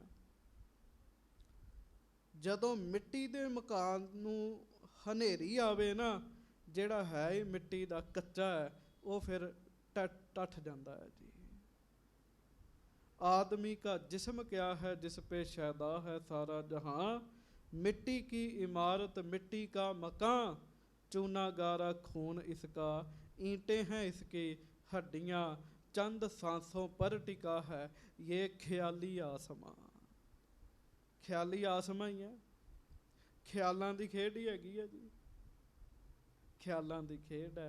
जदों मिट्टी दे मकान नूं हनेरी आवे ना, जिहड़ा है ही मिट्टी दा कच्चा है, वो फिर टठ जाता है जी। आदमी का जिस्म क्या है, जिस पे शैदा है सारा जहां। मिट्टी की इमारत, मिट्टी का मकान, चूना गारा खून इसका, ईंटें हैं इसकी हड्डियां, चंद सांसों पर टिका है ये ख्याली आसमां। ख्याली आसमां ही है, ख्यालां दी खेड ही हैगी है जी। ख्यालां दी खेड है।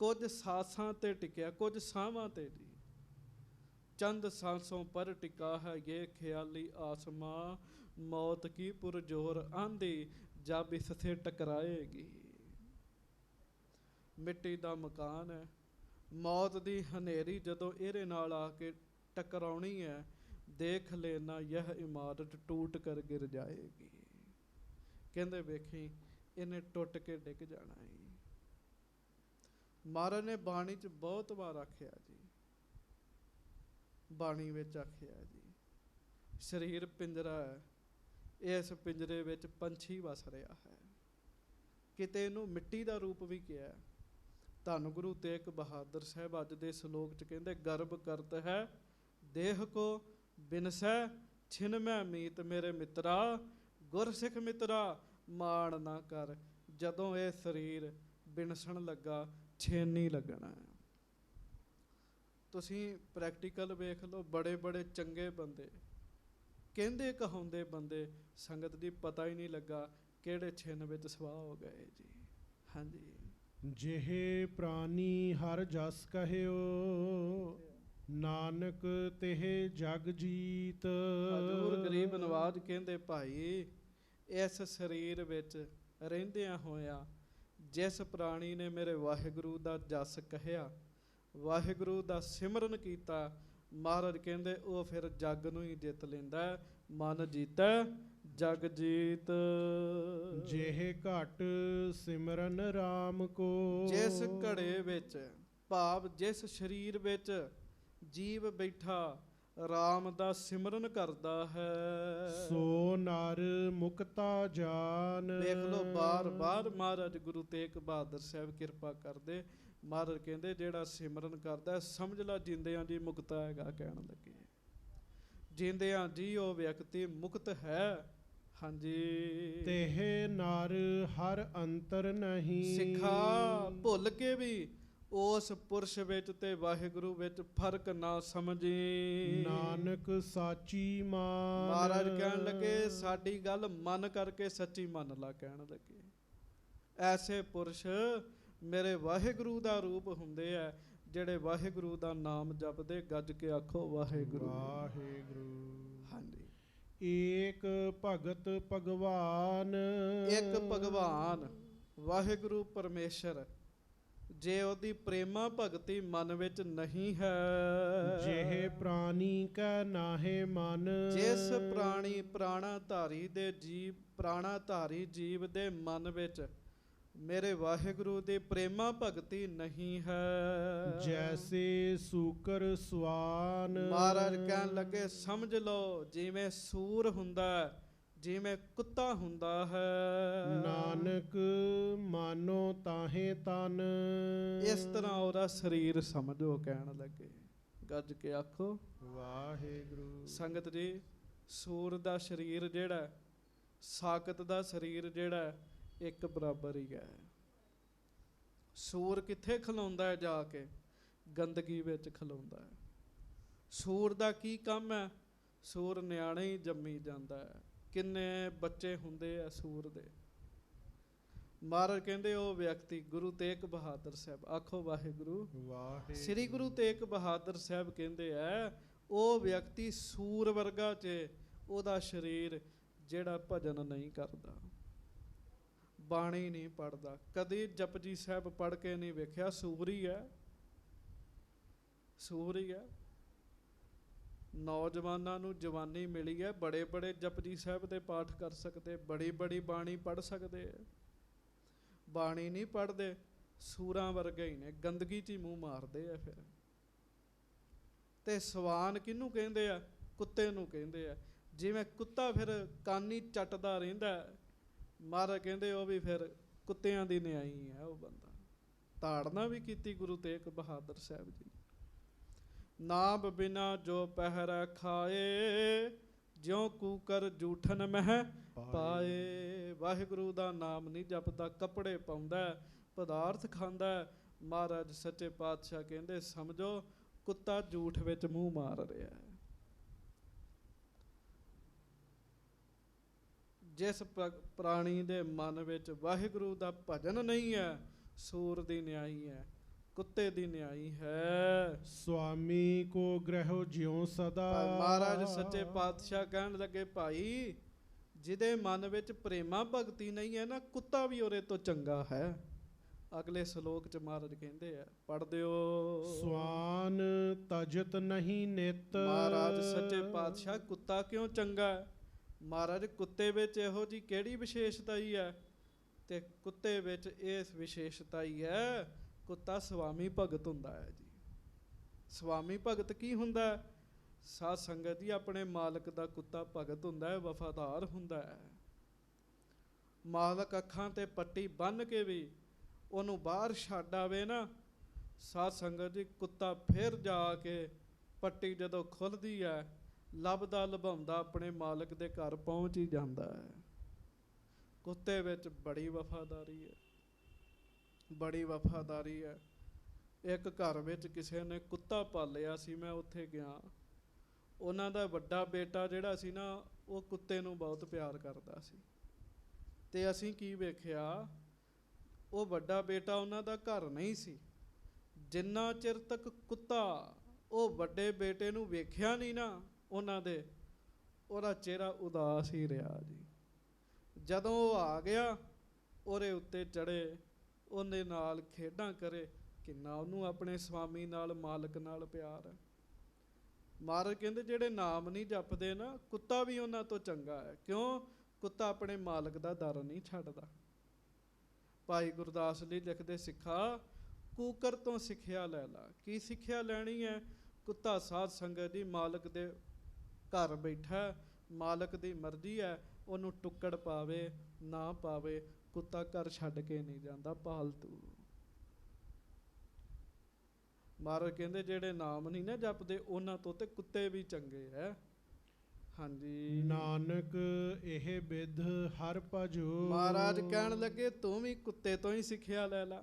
ਕੁਝ ਸਾਸਾਂ ਤੇ ਟਿਕਿਆ, ਕੁਝ ਸਾਹਾਂ ਤੇ ਜੀ। ਚੰਦ ਸਾਂਸੋਂ ਪਰ ਟਿਕਾ ਹੈ ਇਹ ਖਿਆਲੀ ਆਸਮਾਂ, ਮੌਤ ਕੀ ਪੁਰਜੋਰ ਆਂधी ਜਬ ਇਸ ਸੇ ਟਕਰਾਏਗੀ। ਮਿੱਟੀ ਦਾ ਮਕਾਨ ਹੈ, ਮੌਤ ਦੀ ਹਨੇਰੀ ਜਦੋਂ ਇਹਦੇ ਨਾਲ ਆ ਕੇ ਟਕਰਾਉਣੀ ਹੈ, ਦੇਖ ਲੈਣਾ ਯਹ ਇਮਾਰਤ ਟੂਟ ਕਰ ਗਿਰ ਜਾਏਗੀ। ਕਹਿੰਦੇ ਵੇਖੀ ਇਹਨੇ ਟੁੱਟ ਕੇ ਡਿੱਗ ਜਾਣਾ ਹੈ। ਮਹਾਰਾਜ ਨੇ ਬਾਣੀ 'ਚ ਬਹੁਤ ਵਾਰ ਆਖਿਆ ਜੀ, ਬਾਣੀ ਵਿੱਚ ਆਖਿਆ ਜੀ, ਸਰੀਰ ਪਿੰਜਰਾ ਹੈ, ਇਸ ਪਿੰਜਰੇ ਵਿੱਚ ਪੰਛੀ ਵਸ ਰਿਹਾ ਹੈ। ਕਿਤੇ ਇਹਨੂੰ ਮਿੱਟੀ ਦਾ ਰੂਪ ਵੀ ਕਿਹਾ। ਧੰਨ ਗੁਰੂ ਤੇਗ ਬਹਾਦਰ ਸਾਹਿਬ ਅੱਜ ਦੇ ਸ਼ਲੋਕ 'ਚ ਕਹਿੰਦੇ ਗਰਭ ਕਰਤ ਹੈ ਦੇਹ ਕੋ ਬਿਨਸੈ ਛਿਨਮੈ ਮੀਤ ਮੇਰੇ ਮਿੱਤਰਾ, ਗੁਰਸਿੱਖ ਮਿੱਤਰਾ ਮਾਣ ਨਾ ਕਰ, ਜਦੋਂ ਇਹ ਸਰੀਰ ਬਿਨਸਣ ਲੱਗਾ ਛੇਨੀ ਲੱਗਣਾ ਹੈ। ਤੁਸੀਂ ਪ੍ਰੈਕਟੀਕਲ ਵੇਖ ਲਓ, ਬੜੇ ਬੜੇ ਚੰਗੇ ਬੰਦੇ, ਕਹਿੰਦੇ ਕਹਾਉਂਦੇ ਬੰਦੇ, ਸੰਗਤ ਦੀ ਪਤਾ ਹੀ ਨਹੀਂ ਲੱਗਾ ਕਿਹੜੇ ਛਿਨ ਵਿੱਚ ਸਵਾਹ ਹੋ ਗਏ ਜੀ। ਹਾਂਜੀ। ਜਿਹੇ ਪ੍ਰਾਨੀ ਹਰ ਜਸ ਕਹਿਓ, ਨਾਨਕ ਤਿਹ ਜਗ ਜੀਤ। ਹਜ਼ੂਰ ਗਰੀਬ ਨਵਾਜ਼ ਕਹਿੰਦੇ ਭਾਈ, ਇਸ ਸਰੀਰ ਵਿੱਚ ਰਹਿੰਦਿਆਂ ਹੋਇਆਂ ਜਿਸ ਪ੍ਰਾਣੀ ਨੇ ਮੇਰੇ ਵਾਹਿਗੁਰੂ ਦਾ ਜਸ ਕਹਿਆ, ਵਾਹਿਗੁਰੂ ਦਾ ਸਿਮਰਨ ਕੀਤਾ, ਮਹਾਰਾਜ ਕਹਿੰਦੇ ਉਹ ਫਿਰ ਜੱਗ ਨੂੰ ਹੀ ਜਿੱਤ ਲੈਂਦਾ। ਮਨ ਜੀਤੈ ਜਗ ਜੀਤ। ਜਿਹੇ ਘਟ ਸਿਮਰਨ ਰਾਮ ਕੋ। ਜਿਸ ਘੜੇ ਵਿੱਚ, ਭਾਵ ਜਿਸ ਸਰੀਰ ਵਿੱਚ ਜੀਵ ਬੈਠਾ ਰਾਮ ਦਾ ਸਿਮਰਨ ਕਰਦਾ ਹੈ, ਸੋ ਨਰ ਮੁਕਤਾ ਜਾਨ। ਦੇਖ ਲਓ ਬਾਰ ਬਾਰ ਮਹਾਰਾਜ ਗੁਰੂ ਤੇਗ ਬਹਾਦਰ ਸਾਹਿਬ ਕਿਰਪਾ ਕਰਦੇ। ਮਹਾਰਾਜ ਕਹਿੰਦੇ ਜਿਹੜਾ ਸਿਮਰਨ ਕਰਦਾ ਸਮਝ ਲਾ ਜਿੰਦਿਆਂ ਜੀ ਮੁਕਤਾ ਹੈਗਾ। ਕਹਿਣ ਲੱਗੇ ਜਿੰਦਿਆਂ ਜੀ ਉਹ ਵਿਅਕਤੀ ਮੁਕਤ ਹੈ। ਹਾਂਜੀ। ਤਿਹ ਨਰ ਹਰ ਅੰਤਰ ਨਹੀਂ। ਸਿੱਖਾ ਭੁੱਲ ਕੇ ਵੀ ਉਸ ਪੁਰਸ਼ ਵਿੱਚ ਤੇ ਵਾਹਿਗੁਰੂ ਵਿੱਚ ਫਰਕ ਨਾ ਸਮਝੀ। ਨਾਨਕ ਸਾਚੀ ਮਾਨ। ਮਹਾਰਾਜ ਕਹਿਣ ਲੱਗੇ ਸਾਡੀ ਗੱਲ ਮੰਨ ਕਰਕੇ ਸੱਚੀ ਮੰਨ ਲਾ। ਕਹਿਣ ਲੱਗੇ ਐਸੇ ਪੁਰਸ਼ ਮੇਰੇ ਵਾਹਿਗੁਰੂ ਦਾ ਰੂਪ ਹੁੰਦੇ ਆ, ਜਿਹੜੇ ਵਾਹਿਗੁਰੂ ਦਾ ਨਾਮ ਜਪਦੇ। ਗੱਜ ਕੇ ਆਖੋ ਵਾਹਿਗੁਰੂ ਵਾਹਿਗੁਰੂ। ਹਾਂਜੀ। ਏਕ ਭਗਤ ਭਗਵਾਨ। ਇੱਕ ਭਗਵਾਨ ਵਾਹਿਗੁਰੂ ਪਰਮੇਸ਼ਰ, ਜੇ ਉਹਦੀ ਪ੍ਰੇਮਾ ਭਗਤੀ ਮਨ ਵਿੱਚ ਨਹੀਂ ਹੈ, ਜਿਹੇ ਪ੍ਰਾਨੀ ਕੈ ਨਾਹੇ ਮਨ। ਜਿਸ ਪ੍ਰਾਣੀ ਪ੍ਰਾਣਾਧਾਰੀ ਦੇ ਜੀਵ, ਪ੍ਰਾਣਾਧਾਰੀ ਜੀਵ ਦੇ ਮਨ ਵਿੱਚ ਮੇਰੇ ਵਾਹਿਗੁਰੂ ਦੀ ਪ੍ਰੇਮਾ ਭਗਤੀ ਨਹੀਂ ਹੈ, ਜੈਸੇ ਸੂਕਰ ਸਵਾਨ। ਮਹਾਰਾਜ ਕਹਿਣ ਲੱਗੇ ਸਮਝ ਲਓ ਜਿਵੇਂ ਸੂਰ ਹੁੰਦਾ, ਜਿਵੇਂ ਕੁੱਤਾ ਹੁੰਦਾ ਹੈ। ਨਾਨਕ ਮਾਨੋ ਤਾਹੇ ਤਨ। ਇਸ ਤਰ੍ਹਾਂ ਉਹਦਾ ਸਰੀਰ ਸਮਝੋ। ਕਹਿਣ ਲੱਗੇ ਗੱਜ ਕੇ ਆਖੋ ਵਾਹਿਗੁਰੂ। ਸੰਗਤ ਜੀ, ਸੂਰ ਦਾ ਸਰੀਰ ਜਿਹੜਾ, ਸਾਕਤ ਦਾ ਸਰੀਰ ਜਿਹੜਾ, ਇੱਕ ਬਰਾਬਰ ਹੀ ਹੈ। ਸੂਰ ਕਿੱਥੇ ਖਲੋਂਦਾ ਹੈ? ਜਾ ਕੇ ਗੰਦਗੀ ਵਿੱਚ ਖਲੋਂਦਾ ਹੈ। ਸੂਰ ਦਾ ਕੀ ਕੰਮ ਹੈ? ਸੂਰ ਨਿਆਣੇ ਹੀ ਜੰਮੀ ਜਾਂਦਾ ਹੈ। ਕਿੰਨੇ ਬੱਚੇ ਹੁੰਦੇ ਆ ਸੂਰ ਦੇ। ਮਹਾਰਾਜ ਕਹਿੰਦੇ ਉਹ ਵਿਅਕਤੀ, ਗੁਰੂ ਤੇਗ ਬਹਾਦਰ ਸਾਹਿਬ, ਆਖੋ ਵਾਹਿਗੁਰੂ। ਸ੍ਰੀ ਗੁਰੂ ਤੇਗ ਬਹਾਦਰ ਸਾਹਿਬ ਕਹਿੰਦੇ ਆ ਉਹ ਵਿਅਕਤੀ ਸੂਰ ਵਰਗਾ ਚ ਉਹਦਾ ਸਰੀਰ ਜਿਹੜਾ ਭਜਨ ਨਹੀਂ ਕਰਦਾ, ਬਾਣੀ ਨਹੀਂ ਪੜ੍ਹਦਾ, ਕਦੀ ਜਪਜੀ ਸਾਹਿਬ ਪੜ੍ਹ ਕੇ ਨਹੀਂ ਵੇਖਿਆ, ਸੂਰ ਹੀ ਹੈ। ਸੂਰ ਹੀ ਹੈ। ਨੌਜਵਾਨਾਂ ਨੂੰ ਜਵਾਨੀ ਮਿਲੀ ਹੈ, ਬੜੇ ਬੜੇ ਜਪਜੀ ਸਾਹਿਬ ਦੇ ਪਾਠ ਕਰ ਸਕਦੇ, ਬੜੀ ਬੜੀ ਬਾਣੀ ਪੜ੍ਹ ਸਕਦੇ ਆ, ਬਾਣੀ ਨਹੀਂ ਪੜ੍ਹਦੇ, ਸੂਰਾਂ ਵਰਗੇ ਹੀ ਨੇ, ਗੰਦਗੀ 'ਚ ਹੀ ਮੂੰਹ ਮਾਰਦੇ ਆ। ਫਿਰ ਤੇ ਸਵਾਨ ਕਿਹਨੂੰ ਕਹਿੰਦੇ ਆ? ਕੁੱਤੇ ਨੂੰ ਕਹਿੰਦੇ ਆ। ਜਿਵੇਂ ਕੁੱਤਾ ਫਿਰ ਕਾਨੀ ਚੱਟਦਾ ਰਹਿੰਦਾ, ਮਹਾਰਾਜ ਕਹਿੰਦੇ ਉਹ ਵੀ ਫਿਰ ਕੁੱਤਿਆਂ ਦੀ ਨਿਆਈ ਹੈ ਉਹ ਬੰਦਾ। ਤਾੜਨਾ ਵੀ ਕੀਤੀ ਗੁਰੂ ਤੇਗ ਬਹਾਦਰ ਸਾਹਿਬ ਜੀ। ਨਾਮ ਬਿਨਾ ਜੋ ਪਹਿਰਾ ਖਾਏ, ਜਿਉ ਕੂਕਰ ਜੂਠਨ ਮਹਿ ਪਾਏ। ਵਾਹਿਗੁਰੂ ਦਾ ਨਾਮ ਨਹੀਂ ਜਪਦਾ, ਕੱਪੜੇ ਪਾਉਂਦਾ, ਪਦਾਰਥ ਖਾਂਦਾ। ਮਹਾਰਾਜ ਸੱਚੇ ਪਾਤਸ਼ਾਹ ਕਹਿੰਦੇ ਸਮਝੋ ਕੁੱਤਾ ਝੂਠ ਵਿੱਚ ਮੂੰਹ ਮਾਰ ਰਿਹਾ ਹੈ। ਜਿਸ ਪ੍ਰਾਣੀ ਦੇ ਮਨ ਵਿੱਚ ਵਾਹਿਗੁਰੂ ਦਾ ਭਜਨ ਨਹੀਂ ਹੈ, ਸੂਰ ਦੀ ਨਿਆਈ ਹੈ। ਕੁੱਤੇ ਦੀ ਨਿਆਈ ਹੈ। ਸੁਆਮੀ ਕੋ ਗ੍ਰਹਿ ਜਿਉ ਸਦਾ। ਭਾਈ ਮਹਾਰਾਜ ਸੱਚੇ ਪਾਤਸ਼ਾਹ ਕਹਿਣ ਲੱਗੇ, ਭਾਈ ਜਿਹਦੇ ਮਨ ਵਿੱਚ ਪ੍ਰੇਮਾ ਭਗਤੀ ਨਹੀਂ ਹੈ ਨਾ, ਕੁੱਤਾ ਵੀ ਉਹਦੇ ਤੋਂ ਚੰਗਾ ਹੈ। ਅਗਲੇ ਸ਼ਲੋਕ ਚ ਮਹਾਰਾਜ ਕਹਿੰਦੇ ਆ, ਪੜ੍ਹ ਦਿਓ। ਸਵਾਨ ਤਜਤ ਨਹੀਂ ਨਿਤ। ਮਹਾਰਾਜ ਸੱਚੇ ਪਾਤਸ਼ਾਹ ਕੁੱਤਾ ਕਿਉਂ ਚੰਗਾ ਹੈ? ਮਹਾਰਾਜ ਕੁੱਤੇ ਵਿੱਚ ਇਹੋ ਜੀ ਕਿਹੜੀ ਵਿਸ਼ੇਸ਼ਤਾ ਹੀ ਹੈ? ਤੇ ਕੁੱਤੇ ਵਿੱਚ ਇਸ ਵਿਸ਼ੇਸ਼ਤਾ ਹੀ ਹੈ, ਕੁੱਤਾ ਸੁਆਮੀ ਭਗਤ ਹੁੰਦਾ ਹੈ ਜੀ। ਸੁਆਮੀ ਭਗਤ ਕੀ ਹੁੰਦਾ ਹੈ? ਸਾਧ ਸੰਗਤ ਜੀ, ਆਪਣੇ ਮਾਲਕ ਦਾ ਕੁੱਤਾ ਭਗਤ ਹੁੰਦਾ ਹੈ, ਵਫਾਦਾਰ ਹੁੰਦਾ ਹੈ। ਮਾਲਕ ਅੱਖਾਂ ਤੇ ਪੱਟੀ ਬੰਨ੍ਹ ਕੇ ਵੀ ਉਹਨੂੰ ਬਾਹਰ ਛੱਡ ਆਵੇ ਨਾ, ਸਾਧ ਸੰਗਤ ਜੀ, ਕੁੱਤਾ ਫਿਰ ਜਾ ਕੇ ਪੱਟੀ ਜਦੋਂ ਖੁੱਲ੍ਹਦੀ ਹੈ, ਲੱਭਦਾ ਲਭਾਉਂਦਾ ਆਪਣੇ ਮਾਲਕ ਦੇ ਘਰ ਪਹੁੰਚ ਹੀ ਜਾਂਦਾ ਹੈ। ਕੁੱਤੇ ਵਿੱਚ ਬੜੀ ਵਫਾਦਾਰੀ ਹੈ, ਬੜੀ ਵਫਾਦਾਰੀ ਹੈ। ਇੱਕ ਘਰ ਵਿੱਚ ਕਿਸੇ ਨੇ ਕੁੱਤਾ ਪਾਲਿਆ ਸੀ, ਮੈਂ ਉੱਥੇ ਗਿਆ। ਉਹਨਾਂ ਦਾ ਵੱਡਾ ਬੇਟਾ ਜਿਹੜਾ ਸੀ ਨਾ, ਉਹ ਕੁੱਤੇ ਨੂੰ ਬਹੁਤ ਪਿਆਰ ਕਰਦਾ ਸੀ। ਤੇ ਅਸੀਂ ਕੀ ਵੇਖਿਆ, ਉਹ ਵੱਡਾ ਬੇਟਾ ਉਹਨਾਂ ਦਾ ਘਰ ਨਹੀਂ ਸੀ। ਜਿੰਨਾ ਚਿਰ ਤੱਕ ਕੁੱਤਾ ਉਹ ਵੱਡੇ ਬੇਟੇ ਨੂੰ ਵੇਖਿਆ ਨਹੀਂ ਨਾ ਉਹਨਾਂ ਦੇ, ਉਹਦਾ ਚਿਹਰਾ ਉਦਾਸ ਹੀ ਰਿਹਾ ਜੀ। ਜਦੋਂ ਉਹ ਆ ਗਿਆ, ਉਹਦੇ ਉੱਤੇ ਚੜੇ, ਉਹਦੇ ਨਾਲ ਖੇਡਾਂ ਕਰੇ, ਕਿੰਨਾ ਉਹਨੂੰ ਆਪਣੇ ਸਵਾਮੀ ਨਾਲ, ਮਾਲਕ ਨਾਲ ਪਿਆਰ ਹੈ। ਮਹਾਰਾਜ ਕਹਿੰਦੇ, ਜਿਹੜੇ ਨਾਮ ਨਹੀਂ ਜਪਦੇ ਨਾ, ਕੁੱਤਾ ਵੀ ਉਹਨਾਂ ਤੋਂ ਚੰਗਾ ਹੈ। ਕਿਉਂ? ਕੁੱਤਾ ਆਪਣੇ ਮਾਲਕ ਦਾ ਦਰ ਨਹੀਂ ਛੱਡਦਾ। ਭਾਈ ਗੁਰਦਾਸ ਜੀ ਲਿਖਦੇ, ਸਿੱਖਾ ਕੂਕਰ ਤੋਂ ਸਿੱਖਿਆ ਲੈ ਲਾ। ਕੀ ਸਿੱਖਿਆ ਲੈਣੀ ਹੈ? ਕੁੱਤਾ ਸਾਧ ਸੰਗਤ ਦੀ ਮਾਲਕ ਦੇ ਘਰ ਬੈਠਾ, ਮਾਲਕ ਦੀ ਮਰਜ਼ੀ ਹੈ, ਉਹਨੂੰ ਟੁੱਕੜ ਪਾਵੇ ਨਾ ਪਾਵੇ, ਕੁੱਤਾ ਘਰ ਛੱਡ ਕੇ ਨਹੀਂ ਜਾਂਦਾ ਪਾਲਤੂ। ਮਹਾਰਾਜ ਕਹਿੰਦੇ, ਜਿਹੜੇ ਨਾਮ ਨਹੀਂ ਨਾ ਜਪਦੇ, ਉਹਨਾਂ ਤੋਂ ਤੇ ਕੁੱਤੇ ਵੀ ਚੰਗੇ ਹੈ। ਹਾਂਜੀ, ਨਾਨਕ ਇਹ ਬਿਧ ਹਰ ਭਜੋ। ਮਹਾਰਾਜ ਕਹਿਣ ਲੱਗੇ, ਤੂੰ ਵੀ ਕੁੱਤੇ ਤੋਂ ਹੀ ਸਿੱਖਿਆ ਲੈ ਲਾ।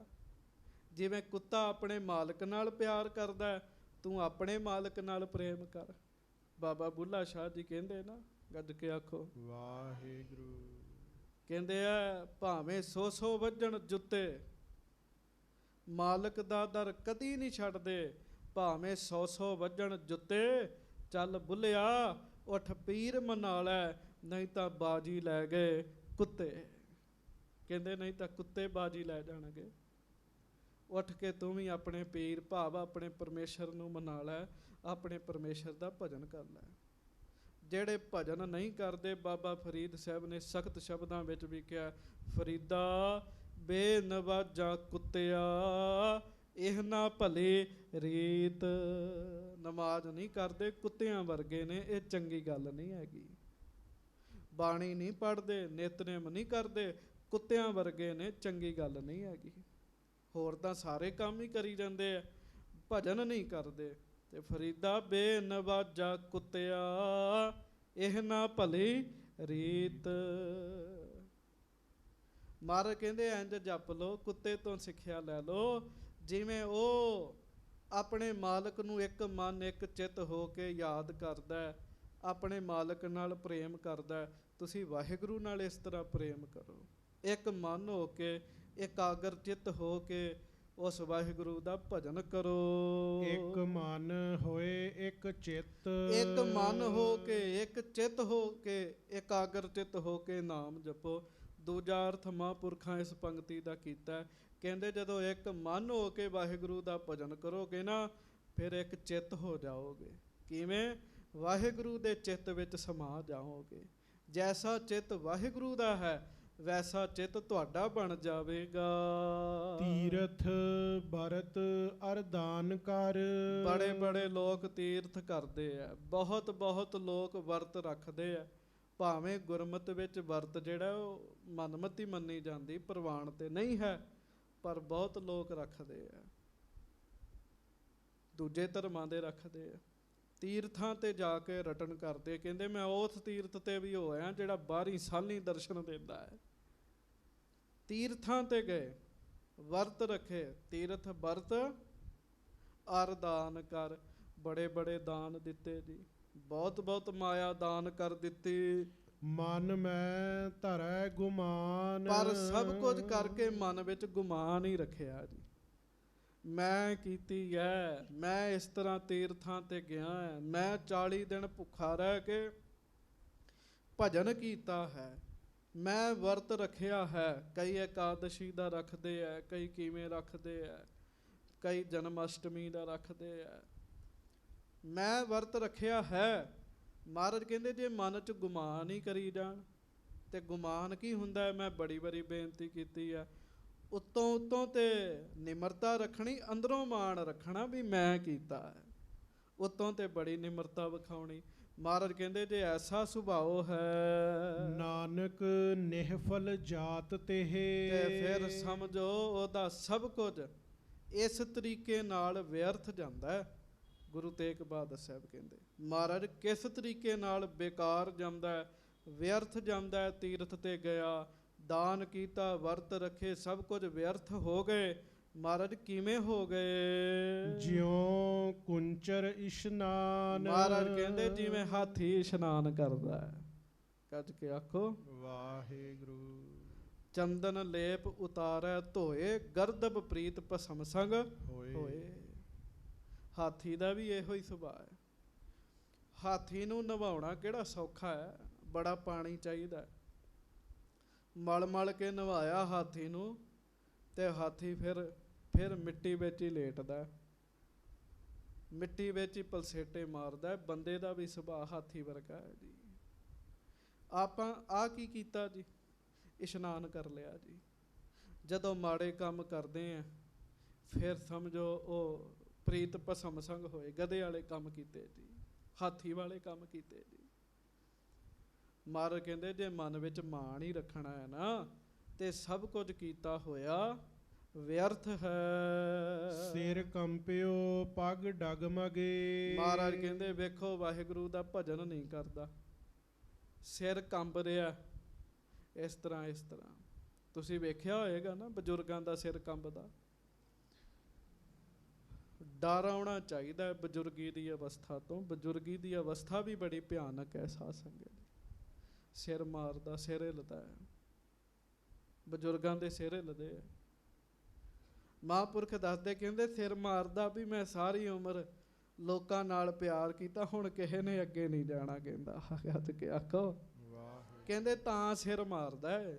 ਜਿਵੇਂ ਕੁੱਤਾ ਆਪਣੇ ਮਾਲਕ ਨਾਲ ਪਿਆਰ ਕਰਦਾ, ਤੂੰ ਆਪਣੇ ਮਾਲਕ ਨਾਲ ਪ੍ਰੇਮ ਕਰ। ਬਾਬਾ ਬੁੱਲਾ ਸ਼ਾਹ ਜੀ ਕਹਿੰਦੇ ਨਾ, ਗੱਜ ਕੇ ਆਖੋ ਵਾਹਿਗੁਰੂ। ਕਹਿੰਦੇ ਆ, ਭਾਵੇਂ 100 ਵੱਜਣ ਜੁੱਤੇ, ਮਾਲਕ ਦਾ ਦਰ ਕਦੀ ਨਹੀਂ ਛੱਡਦੇ। ਭਾਵੇਂ 100 ਵੱਜਣ ਜੁੱਤੇ, ਚੱਲ ਬੁੱਲਿਆ ਉੱਠ ਪੀਰ ਮਨਾ ਲੈ, ਨਹੀਂ ਤਾਂ ਬਾਜੀ ਲੈ ਗਏ ਕੁੱਤੇ। ਕਹਿੰਦੇ ਨਹੀਂ ਤਾਂ ਕੁੱਤੇ ਬਾਜੀ ਲੈ ਜਾਣਗੇ। ਉੱਠ ਕੇ ਤੂੰ ਵੀ ਆਪਣੇ ਪੀਰ ਭਾਵ ਆਪਣੇ ਪਰਮੇਸ਼ਰ ਨੂੰ ਮਨਾ ਲੈ, ਆਪਣੇ ਪਰਮੇਸ਼ਰ ਦਾ ਭਜਨ ਕਰ ਲੈ। ਜਿਹੜੇ ਭਜਨ ਨਹੀਂ ਕਰਦੇ, ਬਾਬਾ ਫਰੀਦ ਸਾਹਿਬ ਨੇ ਸਖਤ ਸ਼ਬਦਾਂ ਵਿੱਚ ਵੀ ਕਿਹਾ, ਫਰੀਦਾ ਬੇਨਵਾਜਾ ਕੁੱਤਿਆ, ਇਹ ਨਾ ਭਲੇ ਰੀਤ। ਨਮਾਜ਼ ਨਹੀਂ ਕਰਦੇ, ਕੁੱਤਿਆਂ ਵਰਗੇ ਨੇ, ਇਹ ਚੰਗੀ ਗੱਲ ਨਹੀਂ ਹੈਗੀ। ਬਾਣੀ ਨਹੀਂ ਪੜ੍ਹਦੇ, ਨਿਤਨੇਮ ਨਹੀਂ ਕਰਦੇ, ਕੁੱਤਿਆਂ ਵਰਗੇ ਨੇ, ਚੰਗੀ ਗੱਲ ਨਹੀਂ ਹੈਗੀ। ਹੋਰ ਤਾਂ ਸਾਰੇ ਕੰਮ ਹੀ ਕਰੀ ਜਾਂਦੇ ਆ, ਭਜਨ ਨਹੀਂ ਕਰਦੇ। ਤੇ ਫਰੀਦਾ ਬੇਨਵਾਜਾ ਕੁੱਤਿਆ, ਇਹ ਨਾ ਭਲੀ ਰੀਤ। ਮਹਾਰਾਜ ਕਹਿੰਦੇ, ਇੰਝ ਜਪ ਲੋ, ਕੁੱਤੇ ਤੋਂ ਸਿੱਖਿਆ ਲੈ ਲੋ। ਜਿਵੇਂ ਉਹ ਆਪਣੇ ਮਾਲਕ ਨੂੰ ਇੱਕ ਮਨ ਇੱਕ ਚਿੱਤ ਹੋ ਕੇ ਯਾਦ ਕਰਦਾ, ਆਪਣੇ ਮਾਲਕ ਨਾਲ ਪ੍ਰੇਮ ਕਰਦਾ, ਤੁਸੀਂ ਵਾਹਿਗੁਰੂ ਨਾਲ ਇਸ ਤਰ੍ਹਾਂ ਪ੍ਰੇਮ ਕਰੋ। ਇੱਕ ਮਨ ਹੋ ਕੇ, ਇਕਾਗਰ ਚਿੱਤ ਹੋ ਕੇ ਉਸ ਵਾਹਿਗੁਰੂ ਦਾ ਭਜਨ ਕਰੋ। ਇੱਕ ਮਨ ਹੋਏ ਇੱਕ ਚਿੱਤ। ਇੱਕ ਮਨ ਹੋ ਕੇ, ਇੱਕ ਚਿੱਤ ਹੋ ਕੇ, ਇਕਾਗਰ ਚਿੱਤ ਹੋ ਕੇ ਨਾਮ ਜਪੋ। ਦੂਜਾ ਅਰਥ ਮਹਾਂਪੁਰਖਾਂ ਇਸ ਪੰਕਤੀ ਦਾ ਕੀਤਾ, ਕਹਿੰਦੇ ਜਦੋਂ ਇੱਕ ਮਨ ਹੋ ਕੇ ਵਾਹਿਗੁਰੂ ਦਾ ਭਜਨ ਕਰੋਗੇ ਨਾ, ਫਿਰ ਇੱਕ ਚਿੱਤ ਹੋ ਜਾਓਗੇ। ਕਿਵੇਂ? ਵਾਹਿਗੁਰੂ ਦੇ ਚਿੱਤ ਵਿੱਚ ਸਮਾ ਜਾਓਗੇ। ਜੈਸਾ ਚਿੱਤ ਵਾਹਿਗੁਰੂ ਦਾ ਹੈ, ਵੈਸਾ ਚਿੱਤ ਤੁਹਾਡਾ ਬਣ ਜਾਵੇਗਾ। ਤੀਰਥ ਬਰਤ ਅਰਦਾਨ ਕਰ। ਬੜੇ ਬੜੇ ਲੋਕ ਤੀਰਥ ਕਰਦੇ ਆ, ਬਹੁਤ ਬਹੁਤ ਲੋਕ ਵਰਤ ਰੱਖਦੇ ਆ। ਭਾਵੇਂ ਗੁਰਮਤ ਵਿੱਚ ਵਰਤ ਜਿਹੜਾ ਉਹ ਮਨਮਤੀ ਮੰਨੀ ਜਾਂਦੀ, ਪ੍ਰਵਾਨ ਤੇ ਨਹੀਂ ਹੈ, ਪਰ ਬਹੁਤ ਲੋਕ ਰੱਖਦੇ ਆ, ਦੂਜੇ ਧਰਮਾਂ ਦੇ ਰੱਖਦੇ ਆ। ਤੀਰਥਾਂ ਤੇ ਜਾ ਕੇ ਰਟਨ ਕਰਦੇ, ਕਹਿੰਦੇ ਮੈਂ ਉਸ ਤੀਰਥ ਤੇ ਵੀ ਹੋਇਆ ਜਿਹੜਾ 12 ਸਾਲੀ ਦਰਸ਼ਨ ਦਿੰਦਾ ਹੈ। ਤੀਰਥਾਂ ਤੇ ਗਏ, ਵਰਤ ਰੱਖੇ, ਤੀਰਥ ਵਰਤ ਅਰਦਾਨ ਕਰ। ਬੜੇ ਬੜੇ ਦਾਨ ਦਿੱਤੇ ਜੀ, ਬਹੁਤ ਬਹੁਤ ਮਾਇਆ ਦਾਨ ਕਰ ਦਿੱਤੀ। ਮਨ ਮੈਂ ਧਰੈ ਗੁਮਾਨ। ਪਰ ਸਭ ਕੁਝ ਕਰਕੇ ਮਨ ਵਿੱਚ ਗੁਮਾਨ ਹੀ ਰੱਖਿਆ ਜੀ। ਮੈਂ ਕੀਤੀ ਹੈ, ਮੈਂ ਇਸ ਤਰ੍ਹਾਂ ਤੀਰਥਾਂ ਤੇ ਗਿਆ ਹੈ, ਮੈਂ 40 ਦਿਨ ਭੁੱਖਾ ਰਹਿ ਕੇ ਭਜਨ ਕੀਤਾ ਹੈ, ਮੈਂ ਵਰਤ ਰੱਖਿਆ ਹੈ। ਕਈ ਇਕਾਦਸ਼ੀ ਦਾ ਰੱਖਦੇ ਹੈ, ਕਈ ਕਿਵੇਂ ਰੱਖਦੇ ਹੈ, ਕਈ ਜਨਮ ਅਸ਼ਟਮੀ ਦਾ ਰੱਖਦੇ ਹੈ। ਮੈਂ ਵਰਤ ਰੱਖਿਆ ਹੈ। ਮਹਾਰਾਜ ਕਹਿੰਦੇ ਜੇ ਮਨ 'ਚ ਗੁਮਾਨ ਹੀ ਕਰੀ ਜਾਣ, ਤੇ ਗੁਮਾਨ ਕੀ ਹੁੰਦਾ ਹੈ? ਮੈਂ ਬੜੀ ਵਾਰੀ ਬੇਨਤੀ ਕੀਤੀ ਹੈ, ਉੱਤੋਂ ਤੇ ਨਿਮਰਤਾ ਰੱਖਣੀ, ਅੰਦਰੋਂ ਮਾਣ ਰੱਖਣਾ ਵੀ ਮੈਂ ਕੀਤਾ ਹੈ, ਉੱਤੋਂ ਤੇ ਬੜੀ ਨਿਮਰਤਾ ਵਿਖਾਉਣੀ। ਮਹਾਰਾਜ ਕਹਿੰਦੇ ਜੇ ਐਸਾ ਸੁਭਾਅ ਹੈ, ਨਾਨਕ ਨਿਹਫਲ ਜਾਤ ਤੇ ਤੇਹ। ਫਿਰ ਸਮਝੋ ਉਹਦਾ ਸਭ ਕੁਝ ਇਸ ਤਰੀਕੇ ਨਾਲ ਵਿਅਰਥ ਜਾਂਦਾ ਹੈ। ਗੁਰੂ ਤੇਗ ਬਹਾਦਰ ਸਾਹਿਬ ਕਹਿੰਦੇ ਮਹਾਰਾਜ ਕਿਸ ਤਰੀਕੇ ਨਾਲ ਬੇਕਾਰ ਜਾਂਦਾ ਹੈ, ਵਿਅਰਥ ਜਾਂਦਾ ਹੈ। ਤੀਰਥ ਤੇ ਗਿਆ, ਦਾਨ ਕੀਤਾ, ਵਰਤ ਰੱਖੇ, ਸਭ ਕੁਝ ਵਿਅਰਥ ਹੋ ਗਏ। ਮਹਾਰਾਜ ਕਿਵੇਂ ਹੋ ਗਏ? ਜਿਉਂ ਕੁੰਚਰ ਇਸ਼ਨਾਨ। ਮਹਾਰਾਜ ਕਹਿੰਦੇ ਜਿਵੇਂ ਹਾਥੀ ਇਸ਼ਨਾਨ ਕਰਦਾ ਹੈ। ਕੱਜ ਕੇ ਆਖੋ ਵਾਹਿਗੁਰੂ। ਚੰਦਨ ਲੇਪ ਉਤਾਰੈ ਧੋਏ, ਗਰਦਬ ਪ੍ਰੀਤ ਭਸਮ ਸੰਗ ਹੋਏ। ਹਾਥੀ ਦਾ ਵੀ ਇਹੋ ਹੀ ਸੁਭਾਅ ਹੈ। ਹਾਥੀ ਨੂੰ ਨਵਾਉਣਾ ਕਿਹੜਾ ਸੌਖਾ ਹੈ, ਬੜਾ ਪਾਣੀ ਚਾਹੀਦਾ। ਮਲ ਮਲ ਕੇ ਨਵਾਇਆ ਹਾਥੀ ਨੂੰ, ਤੇ ਹਾਥੀ ਫਿਰ ਮਿੱਟੀ ਵਿੱਚ ਹੀ ਲੇਟਦਾ, ਮਿੱਟੀ ਵਿੱਚ ਹੀ ਪਲਸੇਟੇ ਮਾਰਦਾ। ਬੰਦੇ ਦਾ ਵੀ ਸੁਭਾਅ ਹਾਥੀ ਵਰਗਾ ਹੈ ਜੀ। ਆਪਾਂ ਆ ਕੀ ਕੀਤਾ ਜੀ? ਇਸ਼ਨਾਨ ਕਰ ਲਿਆ ਜੀ। ਜਦੋਂ ਮਾੜੇ ਕੰਮ ਕਰਦੇ ਆ ਫਿਰ ਸਮਝੋ ਉਹ ਪ੍ਰੀਤ ਭਸਮ ਸੰਗ ਹੋਏ। ਗਧੇ ਵਾਲੇ ਕੰਮ ਕੀਤੇ ਜੀ, ਹਾਥੀ ਵਾਲੇ ਕੰਮ ਕੀਤੇ ਜੀ। ਮਹਾਰਾਜ ਕਹਿੰਦੇ ਜੇ ਮਨ ਵਿੱਚ ਮਾਣ ਹੀ ਰੱਖਣਾ ਹੈ ਨਾ, ਤੇ ਸਭ ਕੁਝ ਕੀਤਾ ਹੋਇਆ ਵਿਅਰਥ ਹੈ। ਸਿਰ ਕੰਪਿਓ ਪੱਗ ਡਗਮਗੇ। ਮਹਾਰਾਜ ਕਹਿੰਦੇ ਵੇਖੋ ਵਾਹਿਗੁਰੂ ਦਾ ਭਜਨ ਨਹੀਂ ਕਰਦਾ, ਸਿਰ ਕੰਬ ਰਿਹਾ ਇਸ ਤਰ੍ਹਾਂ ਇਸ ਤਰ੍ਹਾਂ। ਤੁਸੀਂ ਵੇਖਿਆ ਹੋਏਗਾ ਨਾ ਬਜ਼ੁਰਗਾਂ ਦਾ ਸਿਰ ਕੰਬਦਾ। ਡਰ ਆਉਣਾ ਚਾਹੀਦਾ ਹੈ ਬਜ਼ੁਰਗੀ ਦੀ ਅਵਸਥਾ ਤੋਂ। ਬਜ਼ੁਰਗੀ ਦੀ ਅਵਸਥਾ ਵੀ ਬੜੀ ਭਿਆਨਕ ਹੈ ਸਾਧ ਸੰਗਤ। ਸਿਰ ਮਾਰਦਾ, ਸਿਰ ਹਿੱਲਦਾ ਹੈ, ਬਜ਼ੁਰਗਾਂ ਦੇ ਸਿਰ ਹਿੱਲਦੇ ਹੈ। ਮਹਾਂਪੁਰਖ ਦੱਸਦੇ ਕਹਿੰਦੇ ਸਿਰ ਮਾਰਦਾ ਵੀ ਮੈਂ ਸਾਰੀ ਉਮਰ ਲੋਕਾਂ ਨਾਲ ਪਿਆਰ ਕੀਤਾ, ਹੁਣ ਕਿਸੇ ਨੇ ਅੱਗੇ ਨਹੀਂ ਜਾਣਾ। ਕਹਿੰਦਾ ਹੱਥ ਕੇ ਆਖੋ ਕਹਿੰਦੇ ਤਾਂ ਸਿਰ ਮਾਰਦਾ ਹੈ,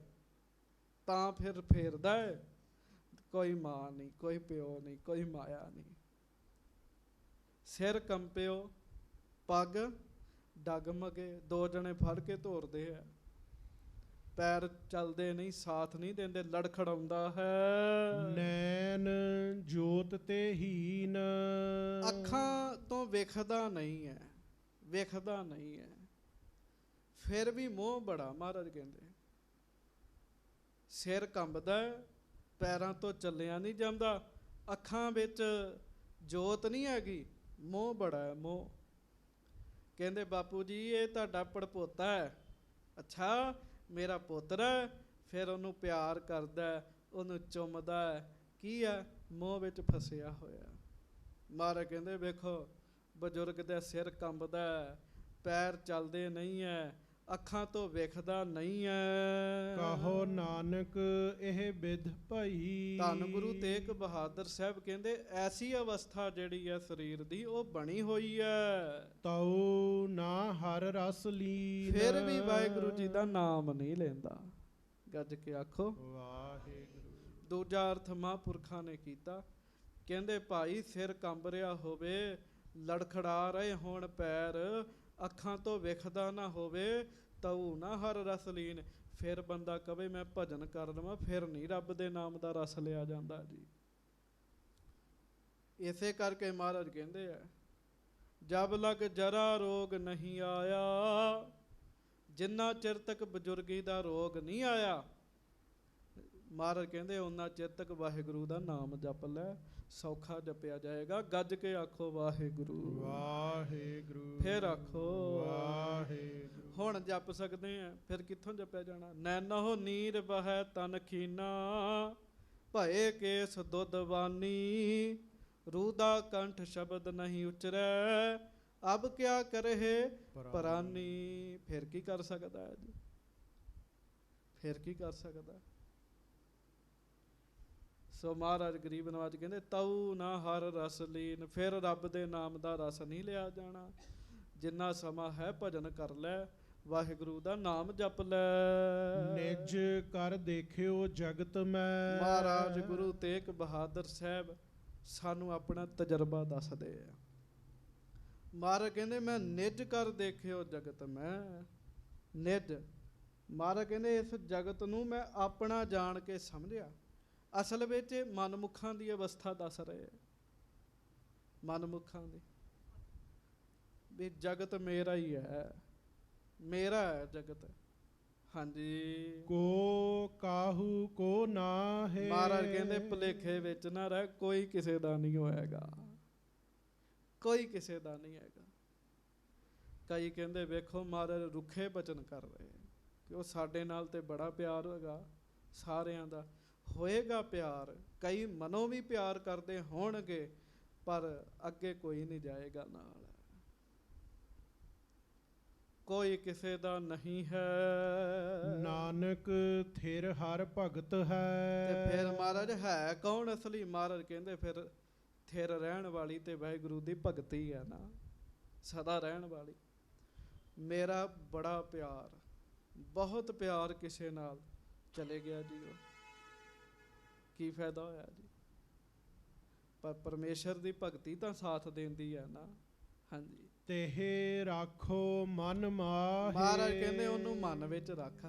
ਤਾਂ ਫਿਰ ਫੇਰਦਾ ਹੈ। ਕੋਈ ਮਾਂ ਨਹੀਂ, ਕੋਈ ਪਿਓ ਨਹੀਂ, ਕੋਈ ਮਾਇਆ ਨਹੀਂ। ਸਿਰ ਕੰਪਿਓ ਪੱਗ ਡਗਮਗੇ। ਦੋ ਜਣੇ ਫੜ ਕੇ ਧੋਰਦੇ ਆ, ਪੈਰ ਚੱਲਦੇ ਨਹੀਂ, ਸਾਥ ਨਹੀਂ ਦਿੰਦੇ, ਲੜਖੜਾਉਂਦਾ ਹੈ। ਨੈਣ ਜੋਤ ਤੇ ਹੀਨ। ਅੱਖਾਂ ਤੋਂ ਵੇਖਦਾ ਨਹੀਂ ਹੈ, ਵੇਖਦਾ ਨਹੀਂ ਹੈ, ਫਿਰ ਵੀ ਮੋਹ ਬੜਾ। ਮਹਾਰਾਜ ਕਹਿੰਦੇ ਸਿਰ ਕੰਬਦਾ, ਪੈਰਾਂ ਤੋਂ ਚੱਲਿਆ ਨਹੀਂ ਜਾਂਦਾ, ਅੱਖਾਂ ਵਿੱਚ ਜੋਤ ਨਹੀਂ ਹੈਗੀ, ਮੋਹ ਬੜਾ ਹੈ, ਮੋਹ। ਕਹਿੰਦੇ ਬਾਪੂ ਜੀ ਇਹ ਤੁਹਾਡਾ ਪੜਪੋਤਾ ਹੈ। ਅੱਛਾ ਮੇਰਾ ਪੁੱਤਰ ਹੈ। ਫਿਰ ਉਹਨੂੰ ਪਿਆਰ ਕਰਦਾ, ਉਹਨੂੰ ਚੁੰਮਦਾ, ਕੀ ਹੈ? ਮੋਹ ਵਿੱਚ ਫਸਿਆ ਹੋਇਆ। ਮਹਾਰਾਜ ਕਹਿੰਦੇ ਵੇਖੋ ਬਜ਼ੁਰਗ ਦਾ ਸਿਰ ਕੰਬਦਾ, ਪੈਰ ਚੱਲਦੇ ਨਹੀਂ ਹੈ, ਅੱਖਾਂ ਤੋਂ ਵੇਖਦਾ ਨਹੀਂ ਹੈ। ਕਹੋ ਨਾਨਕ ਇਹ ਬਿਧ ਭਈ। ਧੰਨ ਗੁਰੂ ਤੇਗ ਬਹਾਦਰ ਸਾਹਿਬ ਕਹਿੰਦੇ ਐਸੀ ਅਵਸਥਾ ਜਿਹੜੀ ਹੈ ਸਰੀਰ ਦੀ ਉਹ ਬਣੀ ਹੋਈ ਹੈ, ਤਉ ਨਾ ਹਰ ਰਸ ਲੀਨ। ਫਿਰ ਵੀ ਵਾਹਿਗੁਰੂ ਜੀ ਦਾ ਨਾਮ ਨਹੀਂ ਲੈਂਦਾ। ਗੱਜ ਕੇ ਆਖੋ ਵਾਹਿਗੁਰੂ। ਦੂਜਾ ਅਰਥ ਮਹਾਂਪੁਰਖਾਂ ਨੇ ਕੀਤਾ। ਕਹਿੰਦੇ ਭਾਈ ਸਿਰ ਕੰਬ ਰਿਹਾ ਹੋਵੇ, ਲੜਖੜਾ ਰਹੇ ਹੋਣ ਪੈਰ, ਅੱਖਾਂ ਤੋਂ ਵੇਖਦਾ ਨਾ ਹੋਵੇ, ਤਉ ਨਾ ਹਰ ਰਸ ਲੀਨ। ਫਿਰ ਬੰਦਾ ਕਵੇ ਮੈਂ ਭਜਨ ਕਰ ਲਵਾਂ, ਫਿਰ ਨਹੀਂ ਰੱਬ ਦੇ ਨਾਮ ਦਾ ਰਸ ਲਿਆ ਜਾਂਦਾ ਜੀ। ਇਸੇ ਕਰਕੇ ਮਹਾਰਾਜ ਕਹਿੰਦੇ ਆ ਜਬ ਲਗ ਜਰਾ ਰੋਗ ਨਹੀਂ ਆਇਆ। ਜਿੰਨਾ ਚਿਰ ਤੱਕ ਬਜ਼ੁਰਗੀ ਦਾ ਰੋਗ ਨਹੀਂ ਆਇਆ, ਮਹਾਰਾਜ ਕਹਿੰਦੇ ਉਹਨਾਂ ਚਿਰ ਤੱਕ ਵਾਹਿਗੁਰੂ ਦਾ ਨਾਮ ਜਪ ਲੈ, ਸੌਖਾ ਜਪਿਆ ਜਾਏਗਾ। ਗੱਜ ਕੇ ਆਖੋ ਵਾਹਿਗੁਰੂ ਵਾਹਿਗੁਰੂ। ਫਿਰ ਆਖੋ ਵਾਹਿਗੁਰੂ। ਹੁਣ ਜਪ ਸਕਦੇ ਆ, ਫਿਰ ਕਿੱਥੋਂ ਜਪਿਆ ਜਾਣਾ? ਨੈਣੋ ਨੀਰ ਬਹੈ ਤਨ ਖੀਨਾ, ਭਏ ਕੇਸ ਦੁੱਧਵਾਨੀ, ਰੂਦਾ ਕੰਠ ਸ਼ਬਦ ਨਹੀਂ ਉਚਰੈ, ਅਬ ਕਿਆ ਕਰਹਿ ਪਰਾਨੀ। ਫਿਰ ਕੀ ਕਰ ਸਕਦਾ ਹੈ ਜੀ? ਫਿਰ ਕੀ ਕਰ ਸਕਦਾ? ਸੋ ਮਹਾਰਾਜ ਗਰੀਬ ਨਵਾਜ ਕਹਿੰਦੇ ਤਉ ਨਾ ਹਰ ਰਸ ਲੀਨ, ਫਿਰ ਰੱਬ ਦੇ ਨਾਮ ਦਾ ਰਸ ਨਹੀਂ ਲਿਆ ਜਾਣਾ। ਜਿੰਨਾ ਸਮਾਂ ਹੈ ਭਜਨ ਕਰ ਲੈ, ਵਾਹਿਗੁਰੂ ਦਾ ਨਾਮ ਜਪ ਲੈ। ਨਿਜ ਕਰ ਦੇਖਿਓ ਜਗਤ ਮੈਂ। ਮਹਾਰਾਜ ਗੁਰੂ ਤੇਗ ਬਹਾਦਰ ਸਾਹਿਬ ਸਾਨੂੰ ਆਪਣਾ ਤਜਰਬਾ ਦੱਸਦੇ ਆ। ਮਹਾਰਾਜ ਕਹਿੰਦੇ ਮੈਂ ਨਿਜ ਕਰ ਦੇਖਿਓ ਜਗਤ ਮੈਂ। ਨਿਜ ਮਹਾਰਾਜ ਕਹਿੰਦੇ ਇਸ ਜਗਤ ਨੂੰ ਮੈਂ ਆਪਣਾ ਜਾਣ ਕੇ ਸਮਝਿਆ। ਅਸਲ ਵਿੱਚ ਮਨਮੁਖਾਂ ਦੀ ਅਵਸਥਾ ਦੱਸ ਰਹੇ, ਮਨਮੁਖਾਂ ਦੀ ਵੀ ਜਗਤ ਮੇਰਾ ਹੀ ਹੈ, ਮੇਰਾ ਹੈ ਜਗਤ। ਹਾਂਜੀ, ਕੋ ਕਾਹੂ ਕੋ ਨਾ ਹੈ। ਮਹਾਰਾਜ ਕਹਿੰਦੇ ਭੁਲੇਖੇ ਵਿੱਚ ਨਾ ਰਹਿ, ਕੋਈ ਕਿਸੇ ਦਾ ਨਹੀਂ ਹੋਏਗਾ, ਕੋਈ ਕਿਸੇ ਦਾ ਨਹੀਂ ਹੈਗਾ। ਕਈ ਕਹਿੰਦੇ ਵੇਖੋ ਮਹਾਰਾਜ ਰੁੱਖੇ ਬਚਨ ਕਰ ਰਹੇ ਕਿ ਉਹ ਸਾਡੇ ਨਾਲ ਤੇ ਬੜਾ ਪਿਆਰ ਹੋਏਗਾ, ਸਾਰਿਆਂ ਦਾ ਹੋਏਗਾ ਪਿਆਰ। ਕਈ ਮਨੋਂ ਵੀ ਪਿਆਰ ਕਰਦੇ ਹੋਣਗੇ, ਪਰ ਅੱਗੇ ਕੋਈ ਨਹੀਂ ਜਾਏਗਾ ਨਾਲ। ਕੋਈ ਕਿਸੇ ਦਾ ਨਹੀਂ ਹੈ, ਨਾਨਕ ਥਿਰ ਹਰ ਭਗਤ ਹੈ। ਤੇ ਫਿਰ ਮਹਾਰਾਜ ਹੈ ਕੌਣ ਅਸਲੀ? ਮਹਾਰਾਜ ਕਹਿੰਦੇ ਫਿਰ ਥਿਰ ਰਹਿਣ ਵਾਲੀ ਤੇ ਵਾਹਿਗੁਰੂ ਦੀ ਭਗਤੀ ਹੈ ਨਾ, ਸਦਾ ਰਹਿਣ ਵਾਲੀ। ਮੇਰਾ ਬੜਾ ਪਿਆਰ, ਬਹੁਤ ਪਿਆਰ ਕਿਸੇ ਨਾਲ ਚਲੇ ਗਿਆ ਜੀ, ਉਹ ਕੀ ਫਾਇਦਾ ਹੋਇਆ ਜੀ? ਪਰ ਪਰਮੇਸ਼ਰ ਦੀ ਭਗਤੀ ਤਾਂ ਸਾਥ ਦੇਂਦੀ ਹੈ ਨਾ। ਹਾਂਜੀ, ਤੇ ਰਾਖੋ ਮਨ ਮਾਹੇ। ਮਹਾਰਾਜ ਕਹਿੰਦੇ ਉਹਨੂੰ ਮਨ ਵਿੱਚ ਰੱਖ,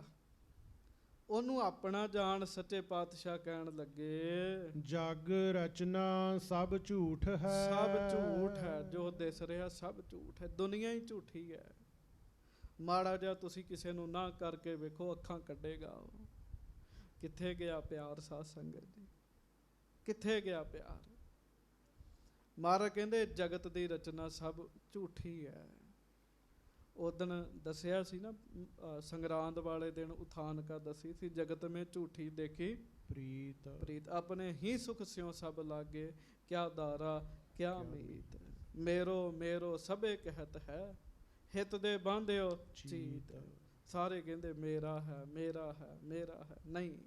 ਉਹਨੂੰ ਆਪਣਾ ਜਾਣ। ਸੱਚੇ ਪਾਤਸ਼ਾਹ ਕਹਿਣ ਲੱਗੇ ਜਗ ਰਚਨਾ ਸਭ ਝੂਠ ਹੈ। ਸਭ ਝੂਠ ਹੈ, ਜੋ ਦਿਸ ਰਿਹਾ ਸਭ ਝੂਠ ਹੈ, ਦੁਨੀਆ ਹੀ ਝੂਠੀ ਹੈ। ਮਾੜਾ ਜਿਹਾ ਤੁਸੀਂ ਕਿਸੇ ਨੂੰ ਨਾ ਕਰਕੇ ਵੇਖੋ, ਅੱਖਾਂ ਕੱਢੇਗਾ ਉਹ। ਕਿੱਥੇ ਗਿਆ ਪਿਆਰ ਸਾਧ ਸੰਗਤ ਜੀ, ਕਿੱਥੇ ਗਿਆ ਪਿਆਰ? ਮਹਾਰਾਜ ਕਹਿੰਦੇ ਜਗਤ ਦੀ ਰਚਨਾ ਸਭ ਝੂਠੀ ਹੈ। ਉਦਣ ਦੱਸਿਆ ਸੀ ਨਾ, ਸੰਗਰਾਂਦ ਵਾਲੇ ਦਿਨ ਉਥਾਨਕਾ ਦੱਸੀ ਸੀ, ਜਗਤ ਮੇਂ ਝੂਠੀ ਦੇਖੀ ਪ੍ਰੀਤ ਪ੍ਰੀਤ, ਆਪਣੇ ਹੀ ਸੁਖ ਸਿਉ ਸਭ ਲਾਗੇ, ਕਿਆ ਦਾਰਾ ਕਿਆ ਮੀਤ। ਮੇਰੋ ਮੇਰੋ ਸਭੇ ਕਹਿਤ ਹੈ, ਹਿਤ ਦੇ ਬਾਂਧਿਓ ਚੀਤ। ਸਾਰੇ ਕਹਿੰਦੇ ਮੇਰਾ ਹੈ ਮੇਰਾ ਹੈ ਮੇਰਾ ਹੈ, ਨਹੀਂ।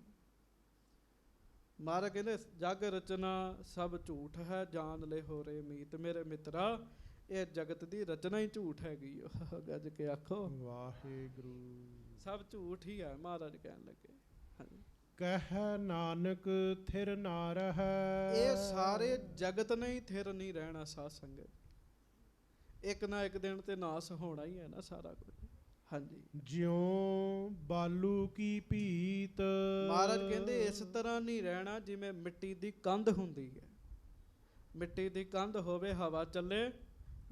ਮਹਾਰਾਜ ਕਹਿੰਦੇ ਜਗ ਰਚਨਾ ਸਭ ਝੂਠ ਹੈ, ਜਾਣ ਲੈ ਹੋ ਰੇ ਮੀਤ। ਮੇਰੇ ਮਿੱਤਰਾ, ਇਹ ਜਗਤ ਦੀ ਰਚਨਾ ਹੀ ਝੂਠ ਹੈਗੀ। ਗੱਜ ਕੇ ਆਖੋ ਵਾਹਿਗੁਰੂ। ਸਭ ਝੂਠ ਹੀ ਹੈ, ਮਹਾਰਾਜ ਕਹਿਣ ਲੱਗੇ। ਹਾਂਜੀ, ਕਹਿ ਨਾਨਕ ਥਿਰ ਨਾ ਰਹੈ। ਇਹ ਸਾਰੇ ਜਗਤ ਨੇ ਹੀ ਥਿਰ ਨਹੀਂ ਰਹਿਣਾ ਸਾਧ ਸੰਗਤ। ਇੱਕ ਨਾ ਇੱਕ ਦਿਨ ਤੇ ਨਾਸ ਹੋਣਾ ਹੀ ਹੈ ਨਾ ਸਾਰਾ ਕੁਝ। ਹਾਂਜੀ, ਜਿਉਂ ਬਾਲੂ ਕੀ ਭੀਤ। ਮਹਾਰਾਜ ਕਹਿੰਦੇ ਇਸ ਤਰ੍ਹਾਂ ਨਹੀਂ ਰਹਿਣਾ ਜਿਵੇਂ ਮਿੱਟੀ ਦੀ ਕੰਧ ਹੁੰਦੀ ਹੈ। ਮਿੱਟੀ ਦੀ ਕੰਧ ਹੋਵੇ, ਹਵਾ ਚੱਲੇ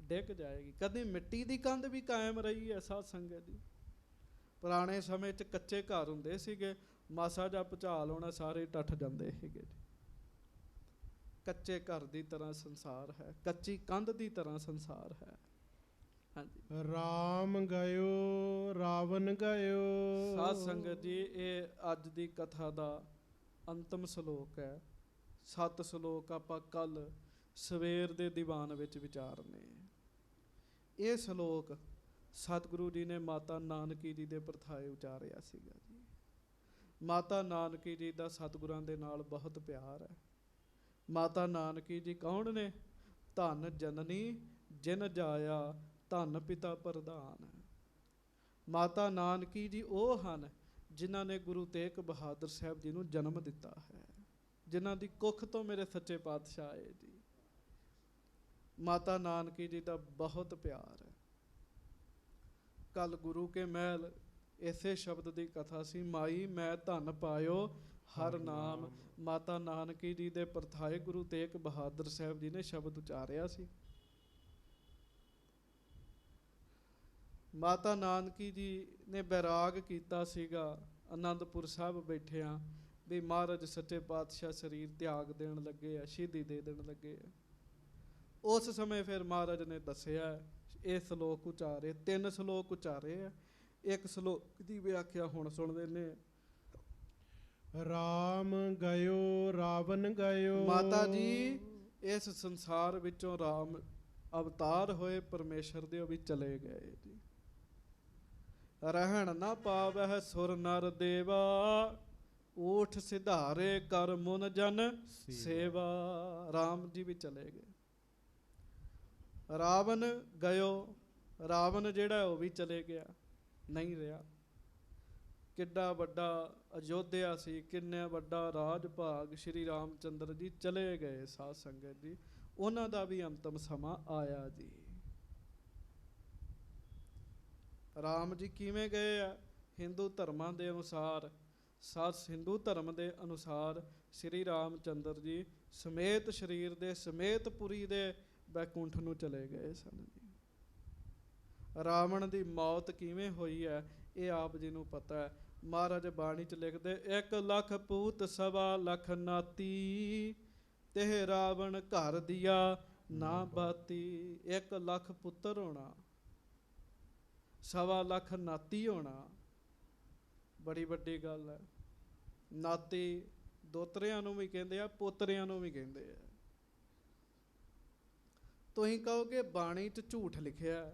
ਡਿੱਗ ਜਾਏਗੀ। ਕਦੇ ਮਿੱਟੀ ਦੀ ਕੰਧ ਵੀ ਕਾਇਮ ਰਹੀ ਹੈ ਸਾਧ ਸੰਗਤ ਜੀ। ਪੁਰਾਣੇ ਸਮੇਂ 'ਚ ਕੱਚੇ ਘਰ ਹੁੰਦੇ ਸੀਗੇ, ਮਾਸਾ ਜਿਹਾ ਭੁਚਾਲ ਆਉਣਾ ਸਾਰੇ ਟੱਠ ਜਾਂਦੇ ਸੀਗੇ ਜੀ। ਕੱਚੇ ਘਰ ਦੀ ਤਰ੍ਹਾਂ ਸੰਸਾਰ ਹੈ, ਕੱਚੀ ਕੰਧ ਦੀ ਤਰ੍ਹਾਂ ਸੰਸਾਰ ਹੈ। ਹਾਂਜੀ, ਰਾਮ ਗਇਓ ਰਾਵਣ ਗਇਓ। ਸਾਧ ਸੰਗਤ ਜੀ, ਇਹ ਅੱਜ ਦੀ ਕਥਾ ਦਾ ਅੰਤਮ ਸ਼ਲੋਕ ਹੈ। 7 ਸ਼ਲੋਕ ਆਪਾਂ ਕੱਲ ਸਵੇਰ ਦੇ ਦੀਵਾਨ ਵਿੱਚ ਵਿਚਾਰਨੇ। ਇਹ ਸ਼ਲੋਕ ਸਤਿਗੁਰੂ ਜੀ ਨੇ ਮਾਤਾ ਨਾਨਕੀ ਜੀ ਦੇ ਪ੍ਰਥਾਏ ਉਚਾਰਿਆ ਸੀਗਾ ਜੀ। ਮਾਤਾ ਨਾਨਕੀ ਜੀ ਦਾ ਸਤਿਗੁਰਾਂ ਦੇ ਨਾਲ ਬਹੁਤ ਪਿਆਰ ਹੈ। ਮਾਤਾ ਨਾਨਕੀ ਜੀ ਕੌਣ ਨੇ? ਧੰਨ ਜਨਨੀ ਜਿਨ ਜਾਇਆ, ਧੰਨ ਪਿਤਾ ਪ੍ਰਧਾਨ। ਮਾਤਾ ਨਾਨਕੀ ਜੀ ਉਹ ਹਨ ਜਿਨ੍ਹਾਂ ਨੇ ਗੁਰੂ ਤੇਗ ਬਹਾਦਰ ਸਾਹਿਬ ਜੀ ਨੂੰ ਜਨਮ ਦਿੱਤਾ ਹੈ, ਜਿਨ੍ਹਾਂ ਦੀ ਕੁੱਖ ਤੋਂ ਮੇਰੇ ਸੱਚੇ ਪਾਤਸ਼ਾਹ ਆਏ ਜੀ। ਮਾਤਾ ਨਾਨਕੀ ਜੀ ਦਾ ਬਹੁਤ ਪਿਆਰ ਹੈ। ਕੱਲ ਗੁਰੂ ਕੇ ਮਹਿਲ ਇਸੇ ਸ਼ਬਦ ਦੀ ਕਥਾ ਸੀ, ਮਾਈ ਮੈਂ ਧਨ ਪਾਇਓ ਹਰ ਨਾਮ। ਮਾਤਾ ਨਾਨਕੀ ਜੀ ਦੇ ਪ੍ਰਥਾਏ ਗੁਰੂ ਤੇਗ ਬਹਾਦਰ ਸਾਹਿਬ ਜੀ ਨੇ ਸ਼ਬਦ ਉਚਾਰਿਆ ਸੀ। ਮਾਤਾ ਨਾਨਕੀ ਜੀ ਨੇ ਬੈਰਾਗ ਕੀਤਾ ਸੀਗਾ ਆਨੰਦਪੁਰ ਸਾਹਿਬ ਬੈਠਿਆਂ ਵੀ ਮਹਾਰਾਜ ਸੱਚੇ ਪਾਤਸ਼ਾਹ ਸਰੀਰ ਤਿਆਗ ਦੇਣ ਲੱਗੇ ਆ, ਸ਼ਹੀਦੀ ਦੇ ਦੇਣ ਲੱਗੇ ਆ। ਉਸ ਸਮੇਂ ਫਿਰ ਮਹਾਰਾਜ ਨੇ ਦੱਸਿਆ, ਇਹ ਸ਼ਲੋਕ ਉਚਾਰੇ, 3 ਸ਼ਲੋਕ ਉਚਾਰੇ ਆ। ਇੱਕ ਸ਼ਲੋਕ ਦੀ ਵਿਆਖਿਆ ਹੁਣ ਸੁਣਦੇ ਨੇ। ਰਾਮ ਗਇਓ ਰਾਵਣ ਗਇਓ। ਮਾਤਾ ਜੀ ਇਸ ਸੰਸਾਰ ਵਿੱਚੋਂ ਰਾਮ ਅਵਤਾਰ ਹੋਏ, ਪਰਮੇਸ਼ਰ ਦੇ ਉਹ ਵੀ ਚਲੇ ਗਏ ਜੀ। ਰਹਿਣ ਨਾ ਪਾਵਹਿ ਸੁਰ ਨਰ ਦੇਵਾ, ਊਠ ਸਿਧਾਰੇ ਕਰ ਮੁਨ ਜਨ ਸੇਵਾ। ਸੇਵਾ। ਰਾਮ ਜੀ ਵੀ ਚਲੇ ਗਏ। ਰਾਵਣ ਗਇਓ, ਰਾਵਣ ਜਿਹੜਾ ਉਹ ਵੀ ਚਲੇ ਗਿਆ, ਨਹੀਂ ਰਿਹਾ। ਕਿੱਡਾ ਵੱਡਾ ਅਯੋਧਿਆ ਸੀ, ਕਿੰਨਾ ਵੱਡਾ ਰਾਜ ਭਾਗ, ਸ਼੍ਰੀ ਰਾਮ ਚੰਦਰ ਜੀ ਚਲੇ ਗਏ। ਸਾਧ ਸੰਗਤ ਜੀ, ਉਹਨਾਂ ਦਾ ਵੀ ਅੰਤਮ ਸਮਾਂ ਆਇਆ ਜੀ। ਰਾਮ ਜੀ ਕਿਵੇਂ ਗਏ ਆ? ਹਿੰਦੂ ਧਰਮਾਂ ਦੇ ਅਨੁਸਾਰ, ਹਿੰਦੂ ਧਰਮ ਦੇ ਅਨੁਸਾਰ ਸ਼੍ਰੀ ਰਾਮ ਚੰਦਰ ਜੀ ਸਮੇਤ ਸਰੀਰ ਦੇ ਸਮੇਤ ਪੁਰੀ ਦੇ ਬੈਕੁੰਠ ਨੂੰ ਚਲੇ ਗਏ ਸਨ ਜੀ। ਰਾਵਣ ਦੀ ਮੌਤ ਕਿਵੇਂ ਹੋਈ ਹੈ ਇਹ ਆਪ ਜੀ ਨੂੰ ਪਤਾ ਹੈ। ਮਹਾਰਾਜ ਬਾਣੀ 'ਚ ਲਿਖਦੇ, 1 ਲੱਖ ਪੂਤ ਸਵਾ ਲੱਖ ਨਾਤੀ, ਤੇ ਰਾਵਣ ਘਰ ਦੀਆ ਨਾ ਬਾਤੀ। 1 ਲੱਖ ਪੁੱਤਰ ਹੋਣਾ, ਸਵਾ ਲੱਖ ਨਾਤੀ ਹੋਣਾ, ਬੜੀ ਵੱਡੀ ਗੱਲ ਹੈ। ਨਾਤੀ ਦੋਤਰਿਆਂ ਨੂੰ ਵੀ ਕਹਿੰਦੇ ਆ, ਪੋਤਰਿਆਂ ਨੂੰ ਵੀ ਕਹਿੰਦੇ ਆ। ਤੁਸੀਂ ਕਹੋਗੇ ਬਾਣੀ 'ਚ ਝੂਠ ਲਿਖਿਆ,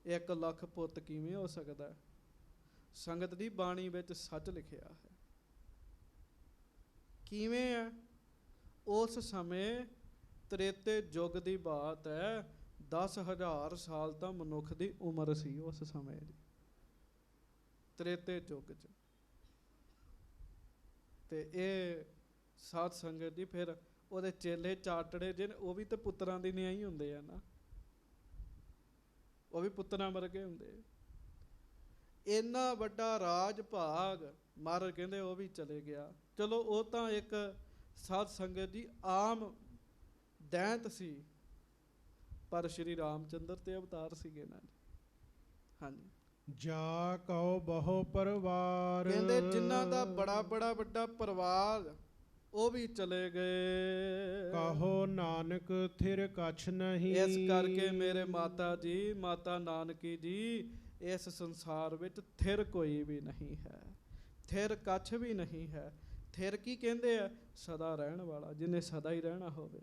1 ਲੱਖ ਪੁੱਤ ਕਿਵੇਂ ਹੋ ਸਕਦਾ? ਸੰਗਤ ਦੀ ਬਾਣੀ ਵਿੱਚ ਸੱਚ ਲਿਖਿਆ ਹੈ। ਕਿਵੇਂ ਹੈ? ਉਸ ਸਮੇਂ ਤ੍ਰੇਤੇ ਯੁੱਗ ਦੀ ਬਾਤ ਹੈ, 10,000 ਸਾਲ ਤਾਂ ਮਨੁੱਖ ਦੀ ਉਮਰ ਸੀ ਉਸ ਸਮੇਂ ਦੀ, ਤ੍ਰੇਤੇ ਯੁੱਗ 'ਚ। ਤੇ ਇਹ ਸਾਧ ਸੰਗਤ ਜੀ ਫਿਰ ਉਹਦੇ ਚੇਲੇ ਚਾਟੜੇ ਜਿਹਨ, ਉਹ ਵੀ ਤਾਂ ਪੁੱਤਰਾਂ ਦੀ ਨਿਆਈ ਹੁੰਦੇ ਆ ਨਾ, ਉਹ ਵੀ ਪੁੱਤਰਾਂ ਵਰਗੇ ਹੁੰਦੇ। ਇੰਨਾ ਵੱਡਾ ਰਾਜ ਭਾਗ ਮਹਾਰਾਜ ਕਹਿੰਦੇ ਉਹ ਵੀ ਚਲੇ ਗਿਆ। ਚਲੋ ਉਹ ਤਾਂ ਇੱਕ ਸਾਧ ਸੰਗਤ ਜੀ ਆਮ ਦੈਂਤ ਸੀ, ਪਰ ਸ਼੍ਰੀ ਰਾਮ ਚੰਦਰ ਤੇ ਅਵਤਾਰ ਸੀਗੇ ਨਾ ਜੀ। ਹਾਂਜੀ, ਜਾ ਕਉ ਬਹੁ ਪਰਿਵਾਰ, ਕਹਿੰਦੇ ਜਿਨ੍ਹਾਂ ਦਾ ਬੜਾ ਬੜਾ ਵੱਡਾ ਪਰਿਵਾਰ ਉਹ ਵੀ ਚਲੇ ਗਏ। ਕਹੋ ਨਾਨਕ ਥਿਰ ਕਛ ਨਹੀਂ। ਇਸ ਕਰਕੇ ਮੇਰੇ ਮਾਤਾ ਜੀ, ਮਾਤਾ ਨਾਨਕੀ ਜੀ, ਇਸ ਸੰਸਾਰ ਵਿੱਚ ਥਿਰ ਕੋਈ ਵੀ ਨਹੀਂ ਹੈ, ਥਿਰ ਕੱਛ ਵੀ ਨਹੀਂ ਹੈ। ਥਿਰ ਕੀ ਕਹਿੰਦੇ ਆ? ਸਦਾ ਰਹਿਣ ਵਾਲਾ, ਜਿਹਨੇ ਸਦਾ ਹੀ ਰਹਿਣਾ ਹੋਵੇ।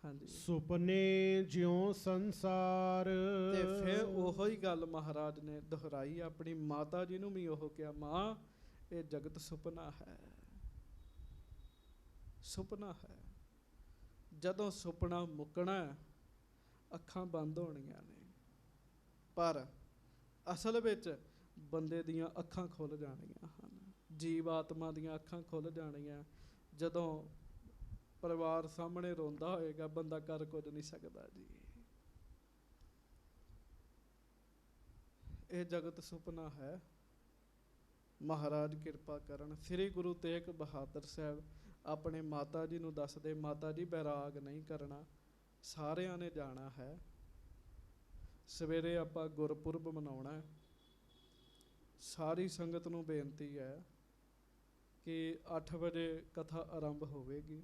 ਹਾਂਜੀ, ਸੁਪਨੇ ਜਿਉ ਸੰਸਾਰ। ਤੇ ਫਿਰ ਉਹੋ ਹੀ ਗੱਲ ਮਹਾਰਾਜ ਨੇ ਦੁਹਰਾਈ, ਆਪਣੀ ਮਾਤਾ ਜੀ ਨੂੰ ਵੀ ਉਹ ਕਿਹਾ, ਮਾਂ ਇਹ ਜਗਤ ਸੁਪਨਾ ਹੈ, ਸੁਪਨਾ ਹੈ। ਜਦੋਂ ਸੁਪਨਾ ਮੁੱਕਣਾ, ਅੱਖਾਂ ਬੰਦ ਹੋਣੀਆਂ ਨੇ, ਪਰ ਅਸਲ ਵਿੱਚ ਬੰਦੇ ਦੀਆਂ ਅੱਖਾਂ ਖੁੱਲ੍ਹ ਜਾਣੀਆਂ ਹਨ, ਜੀਵ ਆਤਮਾ ਦੀਆਂ ਅੱਖਾਂ ਖੁੱਲ੍ਹ ਜਾਣੀਆਂ। ਜਦੋਂ ਪਰਿਵਾਰ ਸਾਹਮਣੇ ਰੋਂਦਾ ਹੋਏਗਾ, ਬੰਦਾ ਕਰ ਕੁਝ ਨਹੀਂ ਸਕਦਾ ਜੀ। ਇਹ ਜਗਤ ਸੁਪਨਾ ਹੈ। ਮਹਾਰਾਜ ਕਿਰਪਾ ਕਰਨ। ਸ੍ਰੀ ਗੁਰੂ ਤੇਗ ਬਹਾਦਰ ਸਾਹਿਬ ਆਪਣੇ ਮਾਤਾ ਜੀ ਨੂੰ ਦੱਸਦੇ, ਮਾਤਾ ਜੀ ਬੈਰਾਗ ਨਹੀਂ ਕਰਨਾ, ਸਾਰਿਆਂ ਨੇ ਜਾਣਾ ਹੈ। ਸਵੇਰੇ ਆਪਾਂ ਗੁਰਪੁਰਬ ਮਨਾਉਣਾ ਹੈ। ਸਾਰੀ ਸੰਗਤ ਨੂੰ ਬੇਨਤੀ ਹੈ ਕਿ 8 ਵਜੇ ਕਥਾ ਆਰੰਭ ਹੋਵੇਗੀ,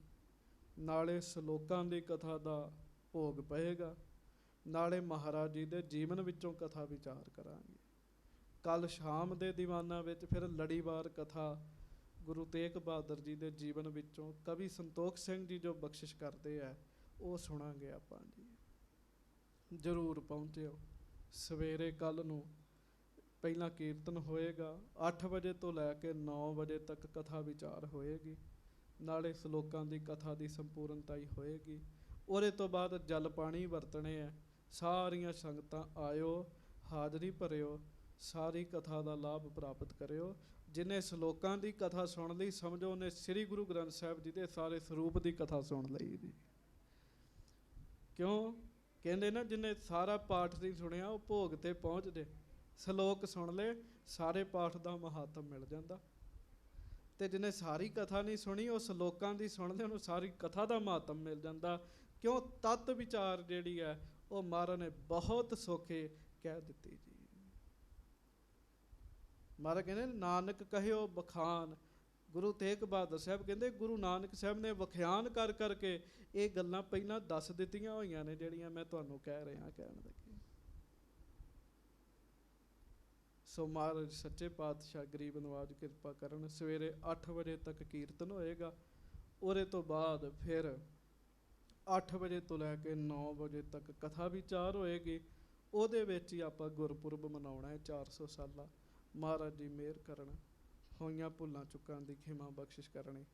ਨਾਲੇ ਸ਼ਲੋਕਾਂ ਦੀ ਕਥਾ ਦਾ ਭੋਗ ਪਏਗਾ, ਨਾਲੇ ਮਹਾਰਾਜ ਜੀ ਦੇ ਜੀਵਨ ਵਿੱਚੋਂ ਕਥਾ ਵਿਚਾਰ ਕਰਾਂਗੇ। ਕੱਲ ਸ਼ਾਮ ਦੇ ਦੀਵਾਨਾਂ ਵਿੱਚ ਫਿਰ ਲੜੀਵਾਰ ਕਥਾ ਗੁਰੂ ਤੇਗ ਬਹਾਦਰ ਜੀ ਦੇ ਜੀਵਨ ਵਿੱਚੋਂ ਕਵੀ ਸੰਤੋਖ ਸਿੰਘ ਜੀ ਜੋ ਬਖਸ਼ਿਸ਼ ਕਰਦੇ ਆ, ਉਹ ਸੁਣਾਂਗੇ ਆਪਾਂ ਜੀ। ਜ਼ਰੂਰ ਪਹੁੰਚਿਓ। ਸਵੇਰੇ ਕੱਲ ਨੂੰ ਪਹਿਲਾਂ ਕੀਰਤਨ ਹੋਏਗਾ, 8 ਵਜੇ ਤੋਂ ਲੈ ਕੇ 9 ਵਜੇ ਤੱਕ ਕਥਾ ਵਿਚਾਰ ਹੋਏਗੀ, ਨਾਲੇ ਸ਼ਲੋਕਾਂ ਦੀ ਕਥਾ ਦੀ ਸੰਪੂਰਨਤਾ ਹੀ ਹੋਏਗੀ। ਉਹਦੇ ਤੋਂ ਬਾਅਦ ਜਲ ਪਾਣੀ ਵਰਤਣੇ ਆ। ਸਾਰੀਆਂ ਸੰਗਤਾਂ ਆਇਓ, ਹਾਜ਼ਰੀ ਭਰਿਓ, ਸਾਰੀ ਕਥਾ ਦਾ ਲਾਭ ਪ੍ਰਾਪਤ ਕਰਿਓ। ਜਿਹਨੇ ਸ਼ਲੋਕਾਂ ਦੀ ਕਥਾ ਸੁਣ ਲਈ, ਸਮਝੋ ਉਹਨੇ ਸ੍ਰੀ ਗੁਰੂ ਗ੍ਰੰਥ ਸਾਹਿਬ ਜੀ ਦੇ ਸਾਰੇ ਸਰੂਪ ਦੀ ਕਥਾ ਸੁਣ ਲਈ ਜੀ। ਕਿਉਂ ਕਹਿੰਦੇ ਨਾ, ਜਿਹਨੇ ਸਾਰਾ ਪਾਠ ਨਹੀਂ ਸੁਣਿਆ ਉਹ ਭੋਗ ਤੇ ਪਹੁੰਚ ਜੇ। ਸ਼ਲੋਕ ਸੁਣ ਲੈ, ਸਾਰੇ ਪਾਠ ਦਾ ਮਹਾਤਮ ਮਿਲ ਜਾਂਦਾ। ਤੇ ਜਿਹਨੇ ਸਾਰੀ ਕਥਾ ਨਹੀਂ ਸੁਣੀ, ਉਹ ਸ਼ਲੋਕਾਂ ਦੀ ਸੁਣਦੇ, ਉਹਨੂੰ ਸਾਰੀ ਕਥਾ ਦਾ ਮਹਾਤਮ ਮਿਲ ਜਾਂਦਾ। ਕਿਉਂ? ਤਤ ਵਿਚਾਰ ਜਿਹੜੀ ਹੈ ਉਹ ਮਹਾਰਾਜ ਨੇ ਬਹੁਤ ਸੌਖੇ ਕਹਿ ਦਿੱਤੀ ਜੀ। ਮਹਾਰਾਜ ਕਹਿੰਦੇ ਨਾਨਕ ਕਹਿਓ ਬਖਾਨ। ਗੁਰੂ ਤੇਗ ਬਹਾਦਰ ਸਾਹਿਬ ਕਹਿੰਦੇ ਗੁਰੂ ਨਾਨਕ ਸਾਹਿਬ ਨੇ ਵਖਿਆਨ ਕਰ ਕਰਕੇ ਇਹ ਗੱਲਾਂ ਪਹਿਲਾਂ ਦੱਸ ਦਿੱਤੀਆਂ ਹੋਈਆਂ ਨੇ, ਜਿਹੜੀਆਂ ਮੈਂ ਤੁਹਾਨੂੰ ਕਹਿ ਰਿਹਾ ਕਹਿਣ ਲੱਗੇ। ਸੋ ਮਹਾਰਾਜ ਸੱਚੇ ਪਾਤਸ਼ਾਹ ਗਰੀਬ ਨਵਾਜ ਕਿਰਪਾ ਕਰਨ। ਸਵੇਰੇ 8 ਵਜੇ ਤੱਕ ਕੀਰਤਨ ਹੋਏਗਾ, ਉਹਦੇ ਤੋਂ ਬਾਅਦ ਫਿਰ 8 ਵਜੇ ਤੋਂ ਲੈ ਕੇ 9 ਵਜੇ ਤੱਕ ਕਥਾ ਵਿਚਾਰ ਹੋਏਗੀ। ਉਹਦੇ ਵਿੱਚ ਹੀ ਆਪਾਂ ਗੁਰਪੁਰਬ ਮਨਾਉਣਾ ਹੈ 400 ਸਾਲਾ। ਮਹਾਰਾਜ ਜੀ ਮਿਹਰ ਕਰਨ। ਹੋਈਆਂ ਭੁੱਲਾਂ ਚੁੱਕਾਂ ਦੀ ਖਿਮਾ ਬਖਸ਼ਿਸ਼ ਕਰਨੀ।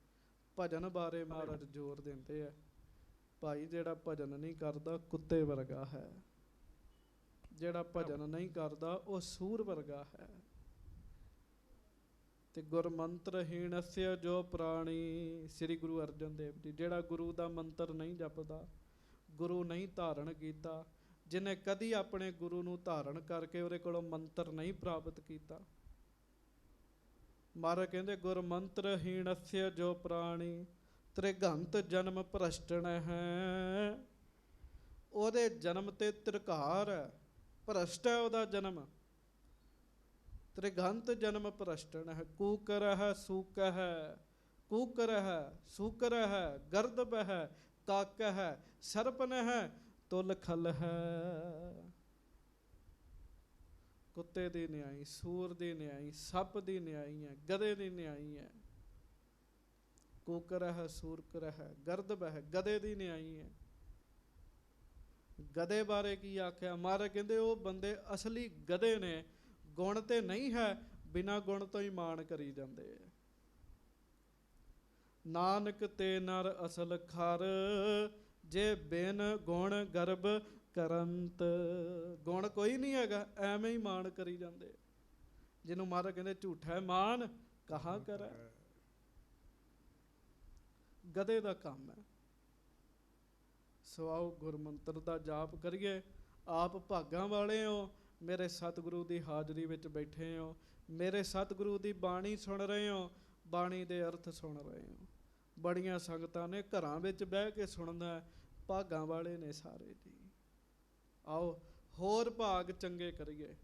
ਭਜਨ ਬਾਰੇ ਮਹਾਰਾਜ ਜ਼ੋਰ ਦਿੰਦੇ ਆ, ਭਾਈ ਜਿਹੜਾ ਭਜਨ ਨਹੀਂ ਕਰਦਾ ਕੁੱਤੇ ਵਰਗਾ ਹੈ, ਜਿਹੜਾ ਭਜਨ ਨਹੀਂ ਕਰਦਾ ਉਹ ਸੂਰ ਵਰਗਾ ਹੈ। ਤੇ ਗੁਰਮੰਤਰਹੀਣ ਅਸਿਆ ਜੋ ਪ੍ਰਾਣੀ, ਸ੍ਰੀ ਗੁਰੂ ਅਰਜਨ ਦੇਵ ਜੀ, ਜਿਹੜਾ ਗੁਰੂ ਦਾ ਮੰਤਰ ਨਹੀਂ ਜਪਦਾ, ਗੁਰੂ ਨਹੀਂ ਧਾਰਨ ਕੀਤਾ, ਜਿਹਨੇ ਕਦੀ ਆਪਣੇ ਗੁਰੂ ਨੂੰ ਧਾਰਨ ਕਰਕੇ ਉਹਦੇ ਕੋਲੋਂ ਮੰਤਰ ਨਹੀਂ ਪ੍ਰਾਪਤ ਕੀਤਾ। ਮਹਾਰਾਜ ਕਹਿੰਦੇ ਗੁਰਮੰਤਰਹੀਣ ਅਸਿਆ ਜੋ ਪ੍ਰਾਣੀ ਤ੍ਰਿਗੰਤ ਜਨਮ ਭ੍ਰਸ਼ਟਣ ਹੈ। ਉਹਦੇ ਜਨਮ ਤੇ ਤ੍ਰਿਕਾਰ ਹੈ, ਭ੍ਰਸ਼ਟ ਹੈ ਉਹਦਾ ਜਨਮ। ਤ੍ਰਿਗੰਤ ਜਨਮ ਭ੍ਰਸ਼ਟਣ ਹੈ। ਕੂਕਰ ਹੈ ਸੂਕ ਹੈ, ਕੂਕਰ ਹੈ ਸੂਕਰ ਹੈ, ਗਰਦਬ ਹੈ, ਕਾਕ ਹੈ, ਸਰਪਨ ਹੈ, ਤੁਲ ਖਲ ਹੈ। ਕੁੱਤੇ ਦੀ ਨਿਆਈ, ਸੂਰ ਦੀ ਨਿਆਈ, ਸੱਪ ਦੀ ਨਿਆਈ ਹੈ, ਗਧੇ ਦੀ ਨਿਆਈ ਹੈ। ਕੂਕਰ ਹੈ, ਸੂਰਕਰ ਹੈ, ਗਰਦਬ ਹੈ, ਗਧੇ ਦੀ ਨਿਆਈ ਹੈ। ਗਧੇ ਬਾਰੇ ਕੀ ਆਖਿਆ? ਮਹਾਰਾਜ ਕਹਿੰਦੇ ਉਹ ਬੰਦੇ ਅਸਲੀ ਗਧੇ ਨੇ, ਗੁਣ ਤੇ ਨਹੀਂ ਹੈ, ਬਿਨਾਂ ਗੁਣ ਤੋਂ ਹੀ ਮਾਣ ਕਰੀ ਜਾਂਦੇ ਆ। ਨਾਨਕ ਤੇ ਨਰ ਅਸਲ ਖਰ, ਜੇ ਬਿਨ ਗੁਣ ਗਰਬ ਕਰੰਤ। ਗੁਣ ਕੋਈ ਨਹੀਂ ਹੈਗਾ, ਐਵੇਂ ਹੀ ਮਾਣ ਕਰੀ ਜਾਂਦੇ। ਜਿਹਨੂੰ ਮਹਾਰਾਜ ਕਹਿੰਦੇ ਝੂਠਾ ਮਾਨ ਕਹਾਂ ਕਰੈ, ਗਧੇ ਦਾ ਕੰਮ ਹੈ। ਸੋ ਆਓ ਗੁਰਮੰਤਰ ਦਾ ਜਾਪ ਕਰੀਏ। ਆਪ ਭਾਗਾਂ ਵਾਲੇ ਹੋ, ਮੇਰੇ ਸਤਿਗੁਰੂ ਦੀ ਹਾਜ਼ਰੀ ਵਿੱਚ ਬੈਠੇ ਹੋ, ਮੇਰੇ ਸਤਿਗੁਰੂ ਦੀ ਬਾਣੀ ਸੁਣ ਰਹੇ ਹੋ, ਬਾਣੀ ਦੇ ਅਰਥ ਸੁਣ ਰਹੇ ਹੋ। ਬੜੀਆਂ ਸੰਗਤਾਂ ਨੇ ਘਰਾਂ ਵਿੱਚ ਬਹਿ ਕੇ ਸੁਣਨਾ, ਭਾਗਾਂ ਵਾਲੇ ਨੇ ਸਾਰੇ ਜੀ। ਆਓ ਹੋਰ ਭਾਗ ਚੰਗੇ ਕਰੀਏ।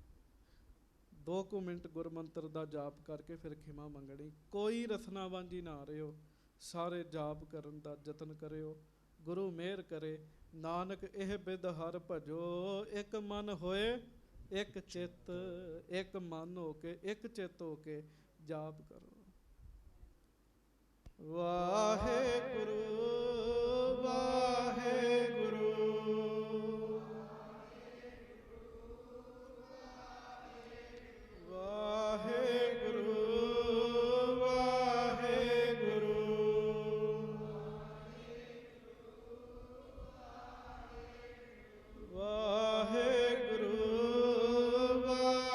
2 ਮਿੰਟ ਗੁਰਮੰਤਰ ਦਾ ਜਾਪ ਕਰਕੇ ਫਿਰ ਖਿਮਾ ਮੰਗਣੀ। ਕੋਈ ਰਸਨਾ ਵਾਂਝੀ ਨਾ ਰਿਓ, ਸਾਰੇ ਜਾਪ ਕਰਨ ਦਾ ਯਤਨ ਕਰਿਓ। ਗੁਰੂ ਮਿਹਰ ਕਰੇ। ਨਾਨਕ ਇਹ ਬਿਦ ਹਰ ਭਜੋ, ਇੱਕ ਮਨ ਹੋਏ ਇੱਕ ਚਿੱਤ, ਇੱਕ ਮਨ ਹੋ ਕੇ ਇੱਕ ਚਿੱਤ ਹੋ ਕੇ ਜਾਪ ਕਰੋ। ਵਾਹਿਗੁਰੂ ਵਾਹਿਗੁਰੂ ਵਾਹਿਗੁਰੂ ਵਾਹਿਗੁਰੂ ਵਾਹਿਗੁਰੂ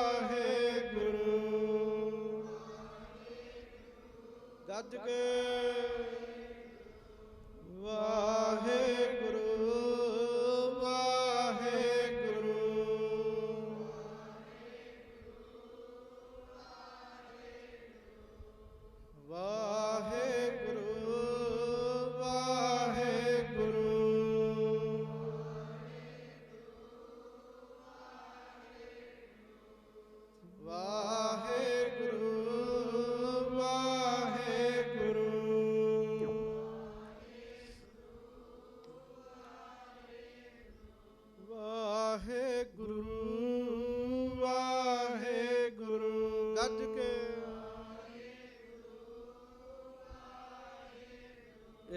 ਵਾਹਿਗੁਰੂ। ਗੱਜ ਕੇ ਵਾਹਿਗੁਰੂ ਵਾਹਿਗੁਰੂ ਵਾਹਿਗੁਰੂ ਵਾਹਿਗੁਰੂ ਵਾਹਿਗੁਰੂ ਵਾਹਿਗੁਰੂ। ਵਾਹਿਗੁਰੂ ਵਾਹਿਗੁਰੂ। ਗੱਜ ਕੇ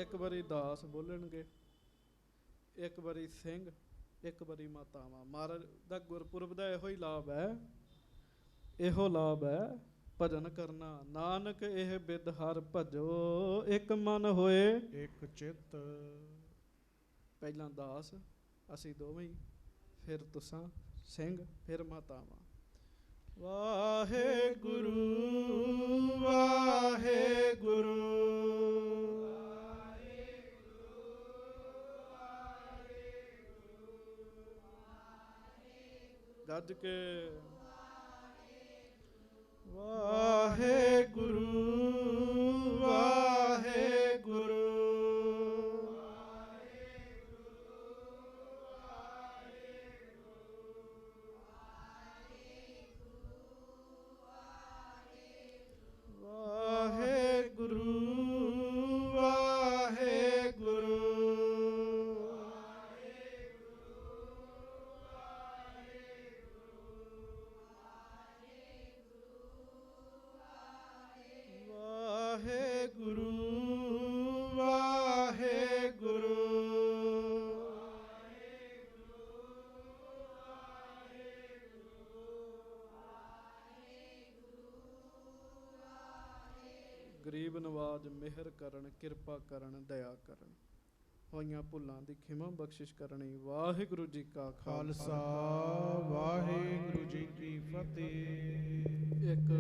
ਇੱਕ ਵਾਰੀ ਦਾਸ ਬੋਲਣਗੇ, ਇੱਕ ਵਾਰੀ ਸਿੰਘ, ਇੱਕ ਵਾਰੀ ਮਾਤਾਵਾਂ। ਮਹਾਰਾਜ ਦਾ ਗੁਰਪੁਰਬ ਦਾ ਇਹੋ ਹੀ ਲਾਭ ਹੈ, ਇਹੋ ਲਾਭ ਹੈ ਭਜਨ ਕਰਨਾ। ਨਾਨਕ ਇਹ ਬਿਦ ਹਰ ਭਜੋ, ਇੱਕ ਮਨ ਹੋਏ ਇੱਕ ਚਿੱਤ। ਪਹਿਲਾਂ ਦਾਸ ਅਸੀਂ ਦੋਵੇਂ ਹੀ, ਫਿਰ ਤੁਸਾਂ ਸਿੰਘ, ਫਿਰ ਮਾਤਾਵਾਂ। ਵਾਹਿਗੁਰੂ ਵਾਹਿਗੁਰੂ ਗੱਜ ਕੇ ਵਾਹਿਗੁਰੂ ਵਾਹਿਗੁਰੂ ਵਾਹਿਗੁਰੂ ਵਾਹਿਗੁਰੂ ਵਾਹਿਗੁਰੂ ਗਰੀਬ ਨਵਾਜ ਮਿਹਰ ਕਰਨ, ਕਿਰਪਾ ਕਰਨ, ਦਇਆ ਕਰਨ। ਹੋਈਆਂ ਭੁੱਲਾਂ ਦੀ ਖਿਮਾ ਬਖਸ਼ਿਸ਼ ਕਰਨੀ। ਵਾਹਿਗੁਰੂ ਜੀ ਕਾ ਖਾਲਸਾ ਵਾਹਿਗੁਰੂ ਜੀ ਕੀ ਫਤਿਹ। ਇੱਕ